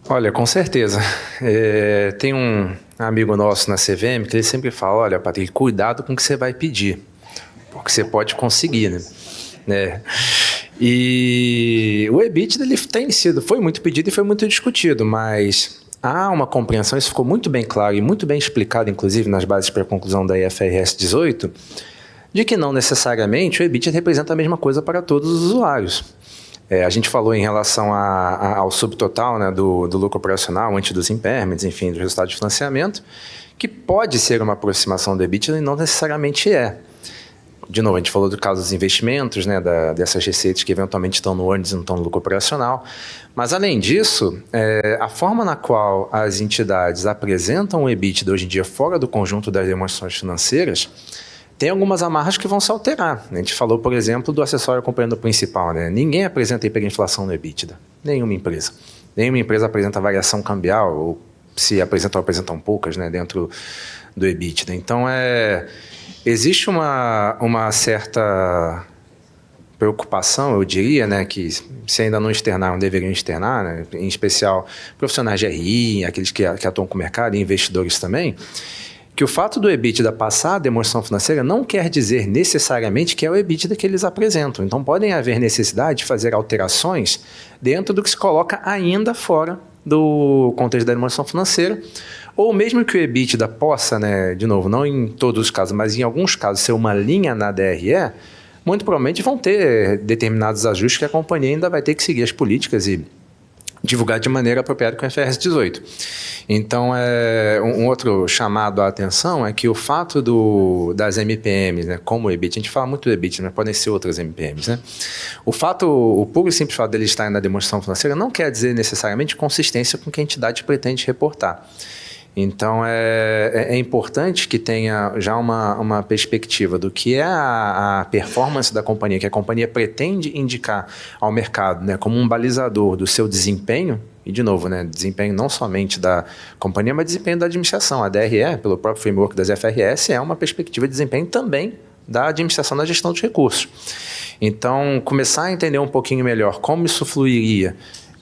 S3: Olha, com certeza. Tem um amigo nosso na CVM que ele sempre fala, olha, Patrick, cuidado com o que você vai pedir, porque você pode conseguir, né? E o EBITDA ele foi muito pedido e foi muito discutido, mas há uma compreensão, isso ficou muito bem claro e muito bem explicado, inclusive, nas bases para a conclusão da IFRS 18, de que não necessariamente o EBITDA representa a mesma coisa para todos os usuários. A gente falou em relação ao subtotal, né, do lucro operacional, antes dos impairments, enfim, do resultado de financiamento, que pode ser uma aproximação do EBITDA e não necessariamente é. De novo, a gente falou do caso dos investimentos, né, dessas receitas que eventualmente estão no earnings e não estão no lucro operacional. Mas, além disso, a forma na qual as entidades apresentam o EBITDA hoje em dia fora do conjunto das demonstrações financeiras tem algumas amarras que vão se alterar. A gente falou, por exemplo, do acessório acompanhando o principal, né? Ninguém apresenta hiperinflação no EBITDA, nenhuma empresa. Nenhuma empresa apresenta variação cambial, ou se apresentam poucas, né, dentro do EBITDA. Então, existe uma certa preocupação, eu diria, né, que se ainda não externaram, deveriam externar, né, em especial profissionais de RI, aqueles que atuam com o mercado e investidores também, que o fato do EBITDA passar a demonstração financeira não quer dizer necessariamente que é o EBITDA que eles apresentam. Então, podem haver necessidade de fazer alterações dentro do que se coloca ainda fora do contexto da demonstração financeira, ou mesmo que o EBITDA possa, né, de novo, não em todos os casos, mas em alguns casos, ser uma linha na DRE, muito provavelmente vão ter determinados ajustes que a companhia ainda vai ter que seguir as políticas e divulgar de maneira apropriada com o IFRS 18. Então, um outro chamado à atenção é que o fato das MPMs, né, como o EBITDA, a gente fala muito do EBITDA, mas podem ser outras MPMs, né? O puro e simples fato dele estar na demonstração financeira não quer dizer necessariamente consistência com o que a entidade pretende reportar. Então, é importante que tenha já uma perspectiva do que é a performance da companhia, que a companhia pretende indicar ao mercado, né, como um balizador do seu desempenho, e de novo, né, desempenho não somente da companhia, mas desempenho da administração. A DRE, pelo próprio framework das FRS, é uma perspectiva de desempenho também da administração da gestão dos recursos. Então, começar a entender um pouquinho melhor como isso fluiria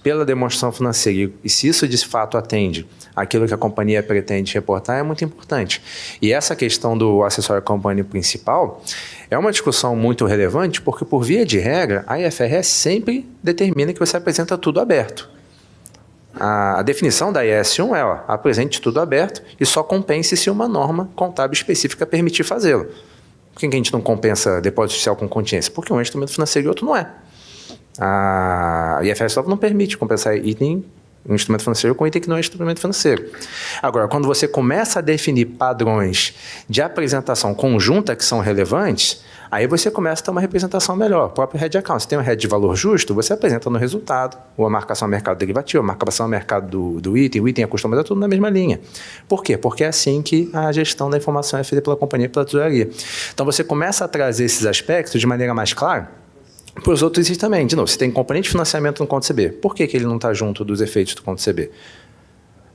S3: pela demonstração financeira e se isso de fato atende aquilo que a companhia pretende reportar é muito importante. E essa questão do acessório companhia principal é uma discussão muito relevante porque, por via de regra, a IFRS sempre determina que você apresenta tudo aberto. A definição da IS1 é, apresente tudo aberto e só compense se uma norma contábil específica permitir fazê-lo. Por que a gente não compensa depósito social com contingência? Porque um é instrumento financeiro e outro não é. A IFRS 9 não permite compensar um instrumento financeiro com item que não é instrumento financeiro. Agora, quando você começa a definir padrões de apresentação conjunta que são relevantes, aí você começa a ter uma representação melhor. O próprio hedge account, se tem um hedge de valor justo, você apresenta no resultado, ou a marcação a mercado derivativo, a marcação a mercado do item, o item é customizado, tudo na mesma linha. Por quê? Porque é assim que a gestão da informação é feita pela companhia e pela tesouraria. Então, você começa a trazer esses aspectos de maneira mais clara para os outros itens também. De novo, você tem componente de financiamento no conto CB. Por que ele não está junto dos efeitos do conto CB?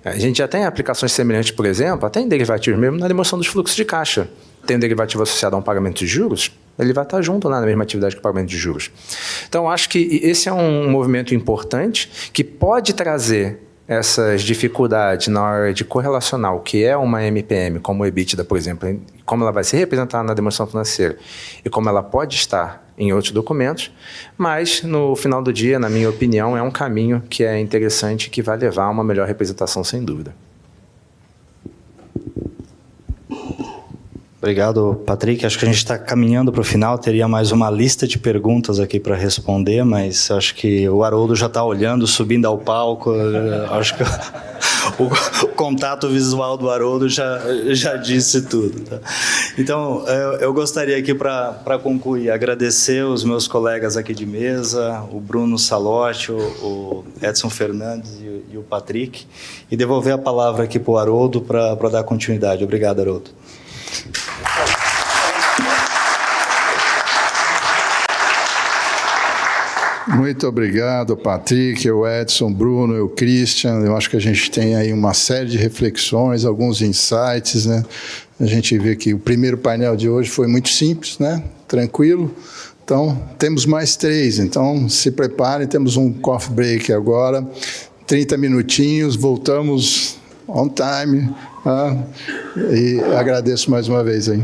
S3: A gente já tem aplicações semelhantes, por exemplo, até em derivativos mesmo, na demonstração dos fluxos de caixa. Tem um derivativo associado a um pagamento de juros, ele vai estar junto na mesma atividade que o pagamento de juros. Então, acho que esse é um movimento importante que pode trazer essas dificuldades na hora de correlacionar o que é uma MPM, como o EBITDA, por exemplo, como ela vai ser representada na demonstração financeira e como ela pode estar em outros documentos, mas, no final do dia, na minha opinião, é um caminho que é interessante e que vai levar a uma melhor representação, sem dúvida.
S2: Obrigado, Patrick. Acho que a gente está caminhando para o final. Teria mais uma lista de perguntas aqui para responder, mas acho que o Haroldo já está olhando, subindo ao palco. Acho que o contato visual do Haroldo já disse tudo. Tá? Então, eu gostaria aqui, para concluir, agradecer os meus colegas aqui de mesa, o Bruno Salotti, o Edson Fernandes e o Patrick, e devolver a palavra aqui para o Haroldo para dar continuidade. Obrigado, Haroldo.
S1: Muito obrigado, Patrick, o Edson, Bruno, o Christian. Eu acho que a gente tem aí uma série de reflexões, alguns insights, né? A gente vê que o primeiro painel de hoje foi muito simples, né? Tranquilo. Então, temos mais 3. Então, se preparem, temos um coffee break agora. 30 minutinhos, voltamos on time. E agradeço mais uma vez aí.